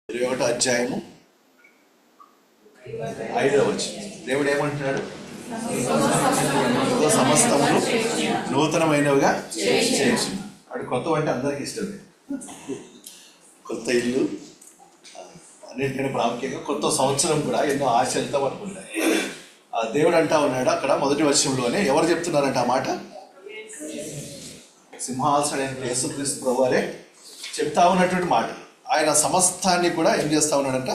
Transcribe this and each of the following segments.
21వ అధ్యాయము 5వ వచనం. దేవుడు ఏమంటున్నాడు? సమస్తమును నూతనమైనవిగా చేసి. అటు కొత్త అంటే అందరికి ఇష్టమే. కొత్త ఇల్లు అన్నిటికన్నా ప్రాముఖ్యంగా కొత్త సంవత్సరం కూడా ఎన్నో ఆశలతో పడుకుంటాయి. దేవుడు అంటా ఉన్నాడు అక్కడ మొదటి వచనంలోనే. ఎవరు చెప్తున్నారంట ఆ మాట? సింహాసనం యేసుక్రీస్తు ప్రభువారే చెప్తా ఉన్నటువంటి మాట. ఆయన సమస్తాన్ని కూడా ఏం చేస్తా ఉన్నాడంట?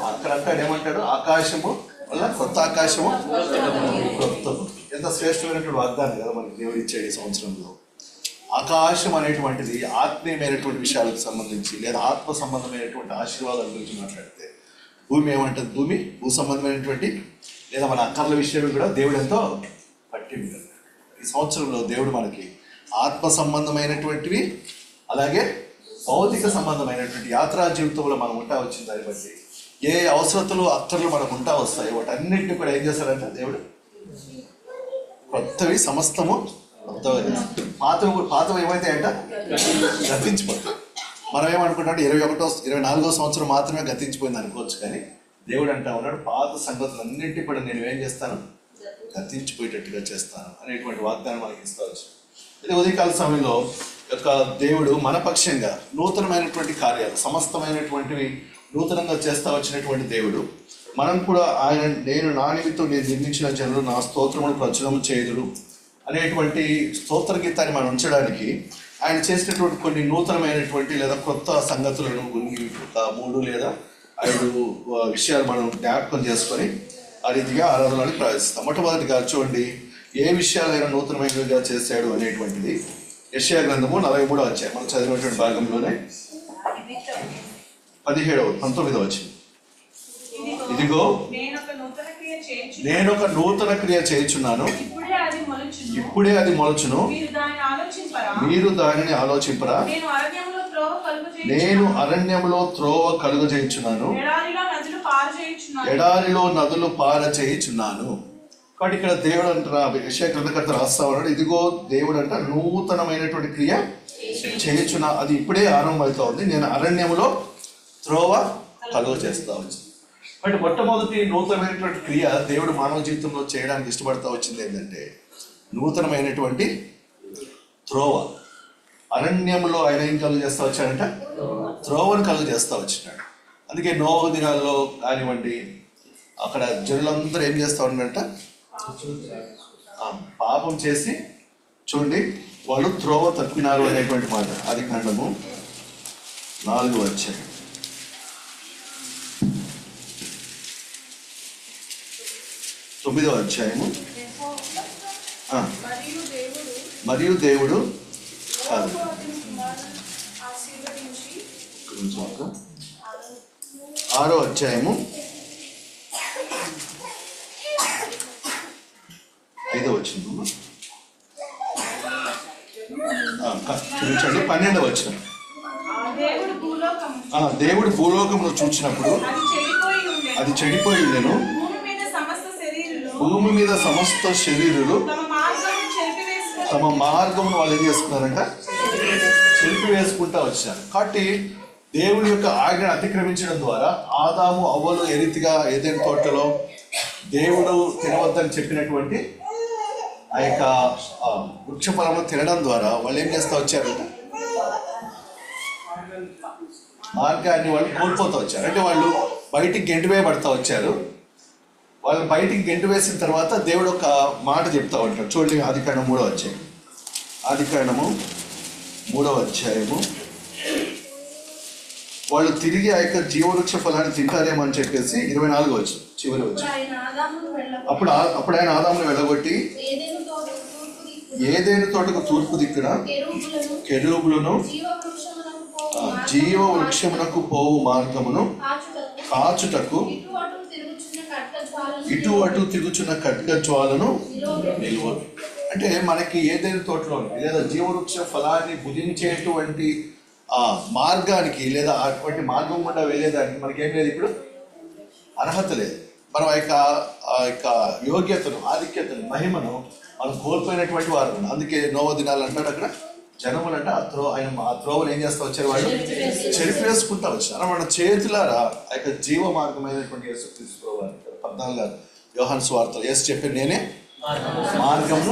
అక్కడ అంటాడు, ఏమంటాడు? ఆకాశము వల్ల కొత్త ఆకాశము కొత్తము. ఎంత శ్రేష్టమైనటువంటి వాగ్దానం కదా మనకి దేవుడు ఇచ్చాడు ఈ సంవత్సరంలో. ఆకాశం అనేటువంటిది ఆత్మీయమైనటువంటి విషయాలకు సంబంధించి లేదా ఆత్మ సంబంధమైనటువంటి ఆశీర్వాదాల గురించి మాట్లాడితే, భూమి ఏమంటుంది? భూ సంబంధమైనటువంటి లేదా మన అక్కర్ల విషయం కూడా దేవుడు ఎంతో పట్టింది. ఈ సంవత్సరంలో దేవుడు మనకి ఆత్మ సంబంధమైనటువంటివి అలాగే భౌతిక సంబంధమైనటువంటి యాత్రా జీవితంలో మనం ఉంటా వచ్చిన దాన్ని బట్టి ఏ అవసరతలు అక్కర్లు మనకు ఉంటా వస్తాయి వాటన్నిటిని కూడా ఏం చేస్తారంటే దేవుడు కొత్తవి సమస్తము కొత్తగా చేస్తాడు. పాతవి ఏమైతే అంట గతించిపోతాయి. మనం ఏమనుకుంటాం? 24వ సంవత్సరం మాత్రమే గతించిపోయింది అనుకోవచ్చు, కానీ దేవుడు అంటా ఉన్నాడు పాత సంగతులన్నింటినీ కూడా నేను ఏం చేస్తాను? గతించిపోయేటట్టుగా చేస్తాను అనేటువంటి వాగ్దానం మనకి ఇస్తావచ్చు. ఇది ఉదయకాల సమయంలో యొక్క దేవుడు మన పక్షంగా నూతనమైనటువంటి కార్యాలు సమస్తమైనటువంటివి నూతనంగా చేస్తా వచ్చినటువంటి దేవుడు. మనం కూడా ఆయన నా నిమిత్తం నేను నిర్మించిన జనులు నా స్తోత్రమును ప్రచురము చేయుదురు అనేటువంటి స్తోత్ర గీతాన్ని మనం ఉంచడానికి ఆయన చేసినటువంటి కొన్ని నూతనమైనటువంటి లేదా కొత్త సంగతులను ఒక 3 లేదా 5 విషయాలు మనం జ్ఞాపకం చేసుకొని ఆ రీతిగా ఆరాధనని ప్రవేశిస్తాం. మొట్టమొదటిగా చూడండి, ఏ విషయాలైనా నూతనమైనవిగా చేశాడు అనేటువంటిది యెషయా గ్రంథము 43వ అధ్యాయం మనం చదివినటువంటి భాగంలోనే 19వ వచనం. ఇదిగో నేను ఒక నూతన క్రియ చేయుచున్నాను, ఇప్పుడే అది మొలచును, మీరు దానిని ఆలోచింపరా. నేను అరణ్యంలో త్రోవ కలుగ చేయుచున్నాను, ఎడారిలో నదులు పార చేయుచున్నాను. కాబట్టి ఇక్కడ దేవుడు అంటారా, యెషయా గ్రంథకర్త రాస్తా ఉన్నాడు, ఇదిగో దేవుడు అంట నూతనమైనటువంటి క్రియ చేయుచున్నా, అది ఇప్పుడే ఆరంభమవుతా ఉంది, నేను అరణ్యంలో త్రోవ కలుగ చేస్తా వచ్చింది. కాబట్టి మొట్టమొదటి నూతనమైనటువంటి క్రియ దేవుడు మానవ జీవితంలో చేయడానికి ఇష్టపడతా వచ్చింది ఏంటంటే నూతనమైనటువంటి త్రోవ. అరణ్యంలో ఆయన ఏం కలుగ చేస్తా వచ్చాడంట? త్రోవను కలుగ చేస్తా వచ్చినాడు. అందుకే నోవహు దినాల్లో కానివ్వండి అక్కడ జనులందరూ ఏం చేస్తా ఉన్నారంట? పాపం చేసి చూడండి వాళ్ళు త్రోవ తప్పినారు అనేటువంటి మాట. అది ఖండము 4వ అధ్యాయం 9వ అధ్యాయము. మరియు దేవుడు 6వ అధ్యాయము 5వ వచనం చూడండి. 12వ వచనం. దేవుడు భూలోకమును చూచినప్పుడు అది చెడిపోయి ఉండెను, భూమి మీద సమస్త శరీరులు తమ మార్గమును వాళ్ళు ఏం చేసుకున్నారంట? చెరిపి వేసుకుంటా వచ్చారు. కాబట్టి దేవుడి యొక్క ఆజ్ఞ అతిక్రమించడం ద్వారా ఆదాము అవ్వలు ఏ రీతిగా ఏదైనా తోటలో దేవుడు తినవద్దని చెప్పినటువంటి ఆ యొక్క వృక్ష ఫలము తినడం ద్వారా వాళ్ళు ఏం చేస్తూ వచ్చారంట? మార్గాన్ని వాళ్ళు కోల్పోతూ వచ్చారు. అంటే వాళ్ళు బయటికి గెంటివేయబడతా వచ్చారు. వాళ్ళు బయటికి గెంటు వేసిన తర్వాత దేవుడు ఒక మాట చెప్తా ఉంటాడు. చూడండి, ఆదికాండం 3వ అధ్యాయం. ఆదికాండము 3వ అధ్యాయము. వాళ్ళు తిరిగి ఆ యొక్క జీవవృక్ష ఫలాన్ని తింటారేమో అని చెప్పేసి 24వ వచనం చివరి వచనం. అప్పుడు ఆయన ఆదామును వెళ్ళగొట్టి ఏదైనా తోటకు తూర్పు దిక్కున కెరూబులను జీవ వృక్షమునకు పోవు మార్గమును కాచుటకు ఇటు అటు తిరుగుచున్న ఖడ్గ జ్వాలను నిలువ. అంటే మనకి ఏదైనా తోటలో లేదా జీవవృక్ష ఫలాన్ని భుజించేటువంటి ఆ మార్గానికి లేదా అటువంటి మార్గం గుండా వెళ్ళేదానికి మనకేం లేదు, ఇప్పుడు అర్హత లేదు. మనం ఆ యొక్క యోగ్యతను, ఆధిక్యతను, మహిమను మనం కోల్పోయినటువంటి వారు. అందుకే నోవ దినాలు అంటాడు అక్కడ జనములంటే ఆ త్రోవలు ఏం చేస్తా వచ్చారు? వాళ్ళు చెరిపేసుకుంటా వచ్చారు. మన చేతులారా ఆ యొక్క జీవ మార్గమైనటువంటి యేసుక్రీస్తు ప్రభువారు 14 యోహాను సువార్తలో యేసు చెప్పారు, నేనే మార్గము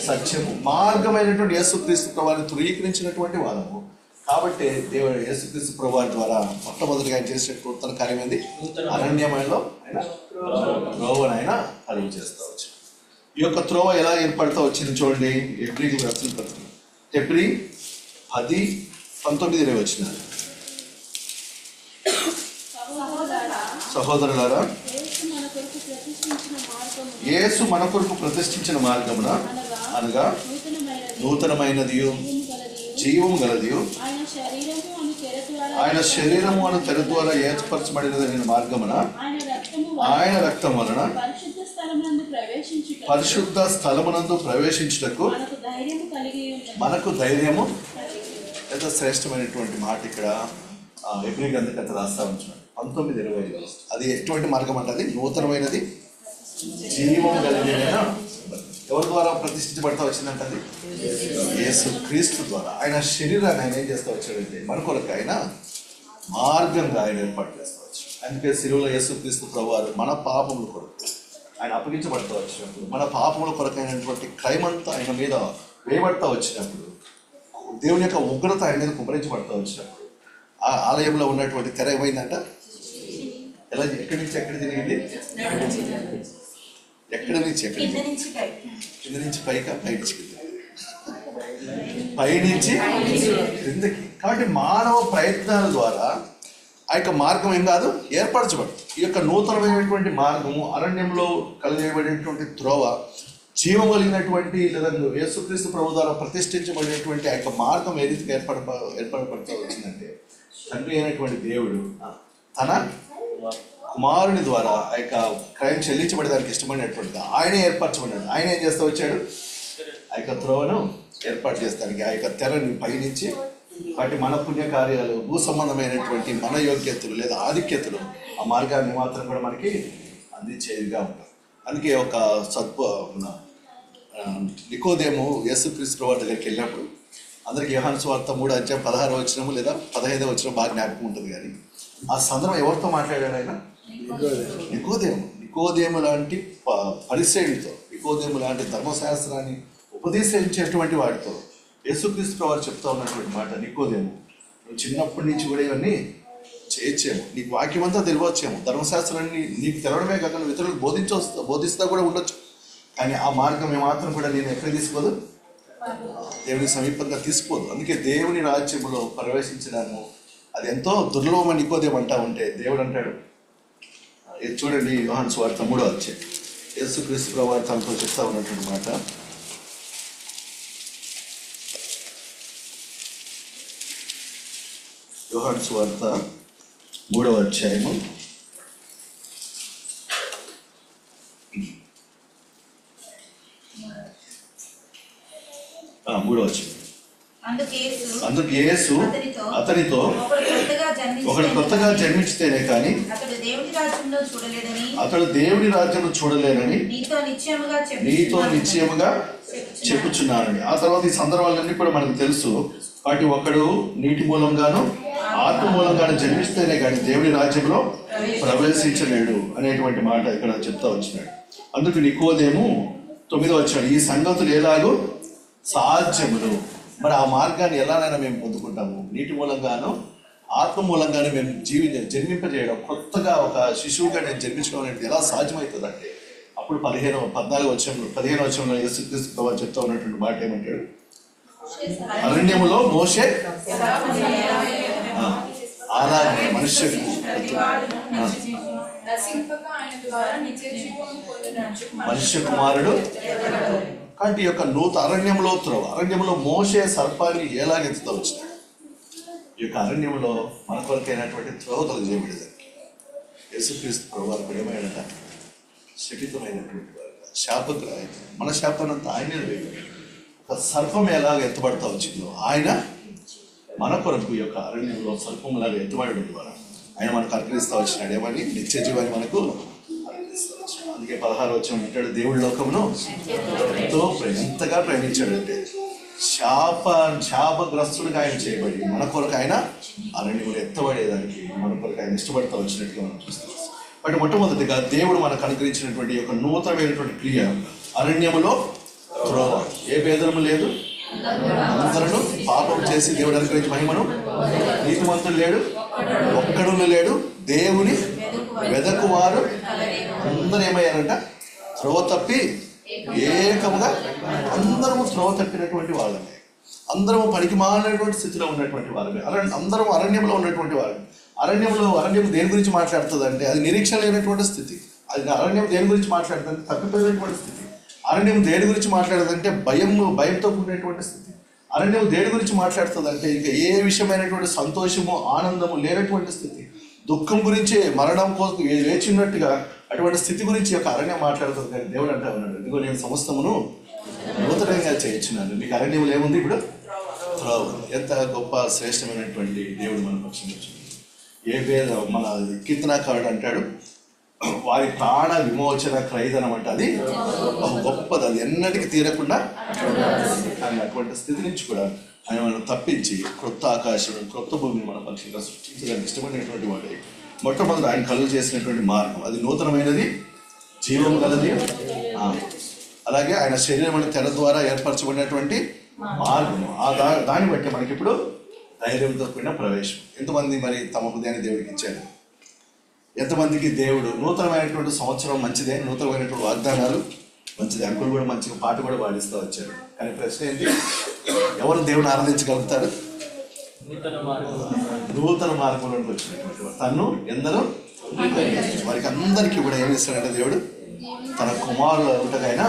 సత్యము మార్గమైనటువంటి యేసుక్రీస్తు ప్రభువారిని ధృవీకరించినటువంటి వాళ్ళము. కాబట్టి దేవుడు యేసుక్రీస్తు ప్రభువారి ద్వారా మొట్టమొదటిగా ఆయన చేసినటువంటి నూతన కార్యం ఏంది? అరణ్యమయంలో త్రోవనైనా అరువు చేస్తూ వచ్చాడు. ఈ యొక్క త్రోవ ఎలా ఏర్పడుతూ వచ్చింది చూడండి. ఎబ్రీకి రాసిన పత్రిక ఎబ్రీ 10:19 వచ్చిన సహోదరులారా, యేసు మన కొరకు ప్రతిష్ఠించిన మార్గమున అనగా నూతనమైనది జీవము గలది ఆయన శరీరము అను తెర ద్వారా ఏర్పరచబడిన మార్గమున ఆయన రక్తం వలన పరిశుద్ధ స్థలమునందు ప్రవేశించుటకు మనకు ధైర్యము. ఎంత శ్రేష్టమైనటువంటి మాట ఇక్కడ ఎబ్రీ గ్రంథకర్త రాస్తా ఉంటున్నాడు 19:20. అది ఎటువంటి మార్గం అంటే అది నూతనమైనది జీవం కలిగిన ఎవరి ద్వారా ప్రతిష్ఠించబడతా వచ్చిందంటే అది యేసు క్రీస్తు ద్వారా. ఆయన శరీరాన్ని ఆయన ఏం చేస్తూ వచ్చాడంటే మన కొరకు ఆయన మార్గంగా ఆయన ఏర్పాటు చేస్తూ వచ్చాడు. అందుకే శిలువలో యేసు క్రీస్తు ప్రభువారు మన పాపముల కొరకు ఆయన అప్పగించబడతా వచ్చినప్పుడు, మన పాపముల కొరకు అయినటువంటి క్రైమ్ అంతా ఆయన మీద వేయబడతా వచ్చినప్పుడు, దేవుని యొక్క ఉగ్రత ఆయన మీద కుమరించబడతా వచ్చినప్పుడు ఆ ఆలయంలో ఉన్నటువంటి తెర ఏమైందంట? ఎలా ఎక్కడి నుంచి ఎక్కడ తిరిగింది? ఎక్కడి నుంచి ఎక్కడి కింద నుంచి పైకా? పైనుంచి క్రిందకి. కాబట్టి మానవ ప్రయత్నాల ద్వారా ఆ యొక్క మార్గం ఏం కాదు ఏర్పరచబడి, ఈ యొక్క నూతనమైనటువంటి మార్గము అరణ్యంలో కలిగేబడినటువంటి త్రోవ జీవం కలిగినటువంటి లేదా యేసుక్రీస్తు ప్రభు ద్వారా ప్రతిష్ఠించబడినటువంటి ఆ యొక్క మార్గం ఏ రీతిగా ఏర్పడపడుతూ వచ్చిందంటే, తండ్రి అయినటువంటి దేవుడు తన కుమారుని ద్వారా ఆ యొక్క క్రయం చెల్లించబడేదానికి ఇష్టమైనటువంటి ఆయనే ఏర్పరచబడ్డాడు. ఆయన ఏం చేస్తూ వచ్చాడు? ఆ యొక్క త్రోవను ఏర్పాటు చేస్తానికి ఆ యొక్క తెరని పైనుంచి వాటి మన పుణ్యకార్యాలు, భూ సంబంధమైనటువంటి మన యోగ్యతలు లేదా ఆధిక్యతలు ఆ మార్గాన్ని మాత్రం కూడా మనకి అందించేదిగా ఉంటాం. అందుకే ఒక నికోదేము యేసుక్రీస్తు ప్రభువు దగ్గరికి వెళ్ళినప్పుడు అందరికి యోహాను సువార్త 3:16 లేదా 15 బాగా జ్ఞాపకం ఉంటుంది. కానీ ఆ సందర్భం ఎవరితో మాట్లాడాడు ఆయన? నికోదేము లాంటి పరిసేయుడితో, నికోదేము లాంటి ధర్మశాస్త్రాన్ని ఉపదేశించేటువంటి వాడితో యేసుక్రీస్తు ప్రభువు చెప్తా ఉన్నటువంటి మాట, నికోదేము నువ్వు చిన్నప్పటి నుంచి కూడా ఇవన్నీ చేయొచ్చేమో, నీకు వాక్యం అంతా తెలియవచ్చేమో, ధర్మశాస్త్రాన్ని నీకు తెలవడమే కాక నువ్వు ఇతరులకు బోధిస్తా కూడా ఉండొచ్చు, కానీ ఆ మార్గం ఏమాత్రం కూడా నేను ఎక్కడ తీసుకోదు, దేవుని సమీపంగా తీసుకోదు. అందుకే దేవుని రాజ్యంలో ప్రవేశించడము అది ఎంతో దుర్లభమని నికోదేము అంటా ఉంటే దేవుడు అంటాడు, చూడండి యోహాను సువార్త 3 యేసుక్రీస్తు ప్రభువు తనతో చెప్తా ఉన్నటువంటి మాట. యోహాను సువార్త 3 3 అందుకు యేసు అతనితో ఒకడు కొత్తగా జన్మించితేనే కానీ అతడు దేవుని రాజ్యంలో చూడలేనని నీతో నిశ్చయముగా చెప్పుచున్నానని. ఆ తర్వాత ఈ సందర్భాలన్నీ కూడా మనకు తెలుసు. వాటి ఒకడు నీటి మూలంగాను ఆత్మ మూలంగాను జన్మిస్తేనే కానీ దేవుని రాజ్యంలో ప్రవేశించలేడు అనేటువంటి మాట ఇక్కడ చెప్తా వచ్చినాడు. అందుకు నికోదేము 9 ఈ సంగతులు ఎలాగో సాధ్యములు. మరి ఆ మార్గాన్ని ఎలానైనా మేము పొందుకుంటాము? నీటి మూలంగాను ఆత్మ మూలంగానే మేము జన్మింపజేయడం, కొత్తగా ఒక శిశువుగా నేను జన్మించడం అనేది ఎలా సాధ్యమవుతుంది అంటే, అప్పుడు 15 యేసుక్రీస్తు ప్రభువు చెప్తా ఉన్నటువంటి మాట ఏమంటాడు? అరణ్యములో మోషే ఆరాధన మనుష్యకు మనుష్య కుమారుడు. కాబట్టి ఈ యొక్క అరణ్యంలో మోషే సర్పాన్ని ఎలాగెత్తుతూ వచ్చినాడు. ఈ యొక్క అరణ్యంలో మన కొరకైనటువంటి త్రోవ కలిగజేయబడేదానికి యేసుక్రీస్తు ప్రభువు కూడా ఏమైనా శపితమైనటువంటి వారు, శాపగ్రాహి, మన శాపానంతా ఆయన వేయడం. ఒక సర్పం ఎలాగ ఎత్తబడతా వచ్చిందో ఆయన మన కొరకు ఈ యొక్క అరణ్యంలో సర్పంలాగా ఎత్తబడడం ద్వారా ఆయన మనకు అనుగ్రహిస్తూ వచ్చినాడు. ఏమని? నిత్య జీవాన్ని మనకు అనుగ్రహిస్తూ వచ్చినాడు. అందుకే 16 అంటాడు, దేవుడి లోకమును ఎంతగా ప్రేమించాడంటే శాపగ్రస్తుడిగా ఆయన చేయబడి మన కొరకు ఆయన అరణ్యములు ఎత్తబడేదానికి మన కొరకు ఆయన ఇష్టపడతా వచ్చినట్టుగా మనం చూస్తాం. బట్ మొట్టమొదటిగా దేవుడు మనకు అనుగ్రహించినటువంటి ఒక నూతనమైనటువంటి క్రియ అరణ్యములో త్రోవ. ఏ భేదము లేదు, అందరూ పాపం చేసి దేవుడు అనుగ్రహించి మహిమను, నీతిమంతుడు లేడు, ఒక్కడును లేడు, దేవుని వెదకువారు అందరూ ఏమయ్యారంట, త్రోవ తప్పి ఏకముగా అందరము త్రోవ తప్పినటువంటి వాళ్ళమే, అందరము పనికి మాలినటువంటి స్థితిలో ఉన్నటువంటి వాళ్ళమే, అందరం అరణ్యంలో ఉన్నటువంటి వాళ్ళమే. అరణ్యం దేని గురించి మాట్లాడుతుంది అంటే అది నిరీక్షణ లేనటువంటి స్థితి. అది అరణ్యం దేని గురించి మాట్లాడుతుంది, తప్పిపోయినటువంటి స్థితి. అరణ్యం దేని గురించి మాట్లాడుతుందంటే భయంతో కూడినటువంటి స్థితి. అరణ్యం దేని గురించి మాట్లాడుతుంది అంటే ఇంకా ఏ విషయమైనటువంటి సంతోషము ఆనందము లేనటువంటి స్థితి. దుఃఖం గురించి మరణం కోసం వేచినట్టుగా అటువంటి స్థితి గురించి ఒక అరణ్యం మాట్లాడుతుంది. కానీ దేవుడు అంటా ఉన్నాడు, ఇదిగో నేను సమస్తమును నూతనంగా చేయించున్నాను. మీకు అరణ్యంలో ఏముంది ఇప్పుడు, త్రోవ. ఎంత గొప్ప శ్రేష్టమైనటువంటి దేవుడు మన పక్షంగా వచ్చింది. ఏ భేద మన కీర్తనాకారుడు అంటాడు, వారి ప్రాణ విమోచన క్రయధనం అంటే అది గొప్పది, అది ఎన్నటికి తీరకుండా. కానీ అటువంటి స్థితి నుంచి కూడా ఆయన మనం తప్పించి క్రొత్త ఆకాశం క్రొత్త భూమిని మన పక్షంగా సృష్టించడానికి ఇష్టమైనటువంటి వాడే. మొట్టమొదటి ఆయన కలుగు చేసినటువంటి మార్గం అది నూతనమైనది, జీవం గలది. అలాగే ఆయన శరీరం అనే తెర ద్వారా ఏర్పరచబడినటువంటి మార్గం. దాన్ని బట్టి మనకి ఇప్పుడు ధైర్యంతో కూడిన ప్రవేశం. ఎంతమంది మరి తమ హృదయాన్ని దేవుడికి ఇచ్చారు? ఎంతమందికి దేవుడు నూతనమైనటువంటి సంవత్సరం మంచిదే, నూతనమైనటువంటి వాగ్దానాలు మంచిదే. అంకులు కూడా మంచిగా పాట కూడా పాడిస్తూ వచ్చారు. కానీ ప్రశ్న ఏంటి, ఎవరు దేవుని ఆరాధించగలుగుతారు? నూతన మార్గంలోకి వచ్చినటువంటి తను ఎందరో వారికి అందరికీ కూడా ఏమి ఇస్తాడంటే దేవుడు తన కుమారుల ఉంటగైనా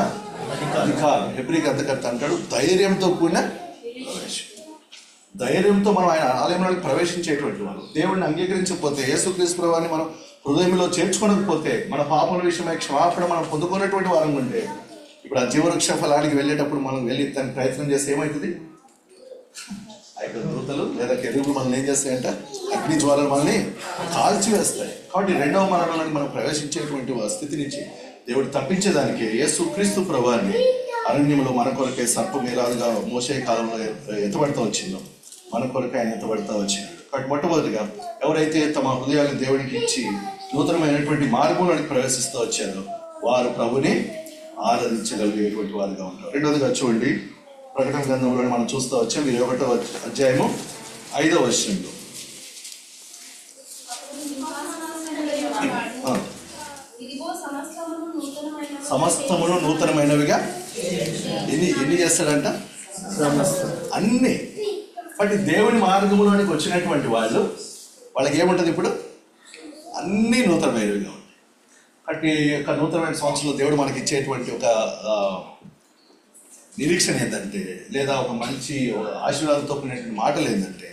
అధికారం. హెబ్రీకి అంతకర్త అంటాడు ధైర్యంతో కూడిన ప్రవేశం. ధైర్యంతో మనం ఆయన ఆలయంలోకి ప్రవేశించేటువంటి వాళ్ళు. దేవుడిని అంగీకరించకపోతే, యేసుక్రీస్తు ప్రభువుని మనం హృదయంలో చేర్చుకోనకపోతే, మన పాపల విషయమై క్షమాపణ మనం పొందుకున్నటువంటి వారం ఉంటే, ఇప్పుడు ఆ జీవవృక్ష ఫలానికి వెళ్ళేటప్పుడు మనం వెళ్ళి దానికి ప్రయత్నం చేస్తే ఏమవుతుంది? అయితే దూతలు లేదా కెరూబులు మనల్ని ఏం చేస్తాయంట, అగ్ని జ్వాలలు మనల్ని కాల్చివేస్తాయి. కాబట్టి రెండవ మరణంలోకి మనం ప్రవేశించేటువంటి స్థితి నుంచి దేవుడు తప్పించేదానికి యేసుక్రీస్తు ప్రభువుని అరణ్యంలో మన కొరకే సర్పం ఏలాదుగా మోసే కాలంలో ఎత్తబడతా వచ్చిందో మన కొరకే ఆయన ఎత్తబడతా వచ్చినాడు. కాబట్టి మొట్టమొదటిగా ఎవరైతే తమ హృదయాన్ని దేవుడికి ఇచ్చి నూతనమైనటువంటి మార్గంలోకి ప్రవేశిస్తూ వచ్చారో వారు ప్రభుని ఆరాధించగలిగేటువంటి వారుగా ఉంటారు. రెండవదిగా చూడండి, ప్రకటన గ్రంథంలో మనం చూస్తూ వచ్చాం 21వ అధ్యాయము 5వ వచనంలో సమస్తమును నూతనమైనవిగా ఎన్ని చేస్తాడంట? అన్నీ. బట్ దేవుని మార్గంలోనికి వచ్చినటువంటి వాళ్ళకి ఏముంటుంది ఇప్పుడు? అన్నీ నూతనమైనవిగా ఉంటాయి. కాబట్టి యొక్క నూతనమైన సంవత్సరంలో దేవుడు మనకి ఇచ్చేటువంటి ఒక నిరీక్షణ ఏంటంటే, లేదా ఒక మంచి ఆశీర్వాదంతో కూడినటువంటి మాటలు ఏంటంటే,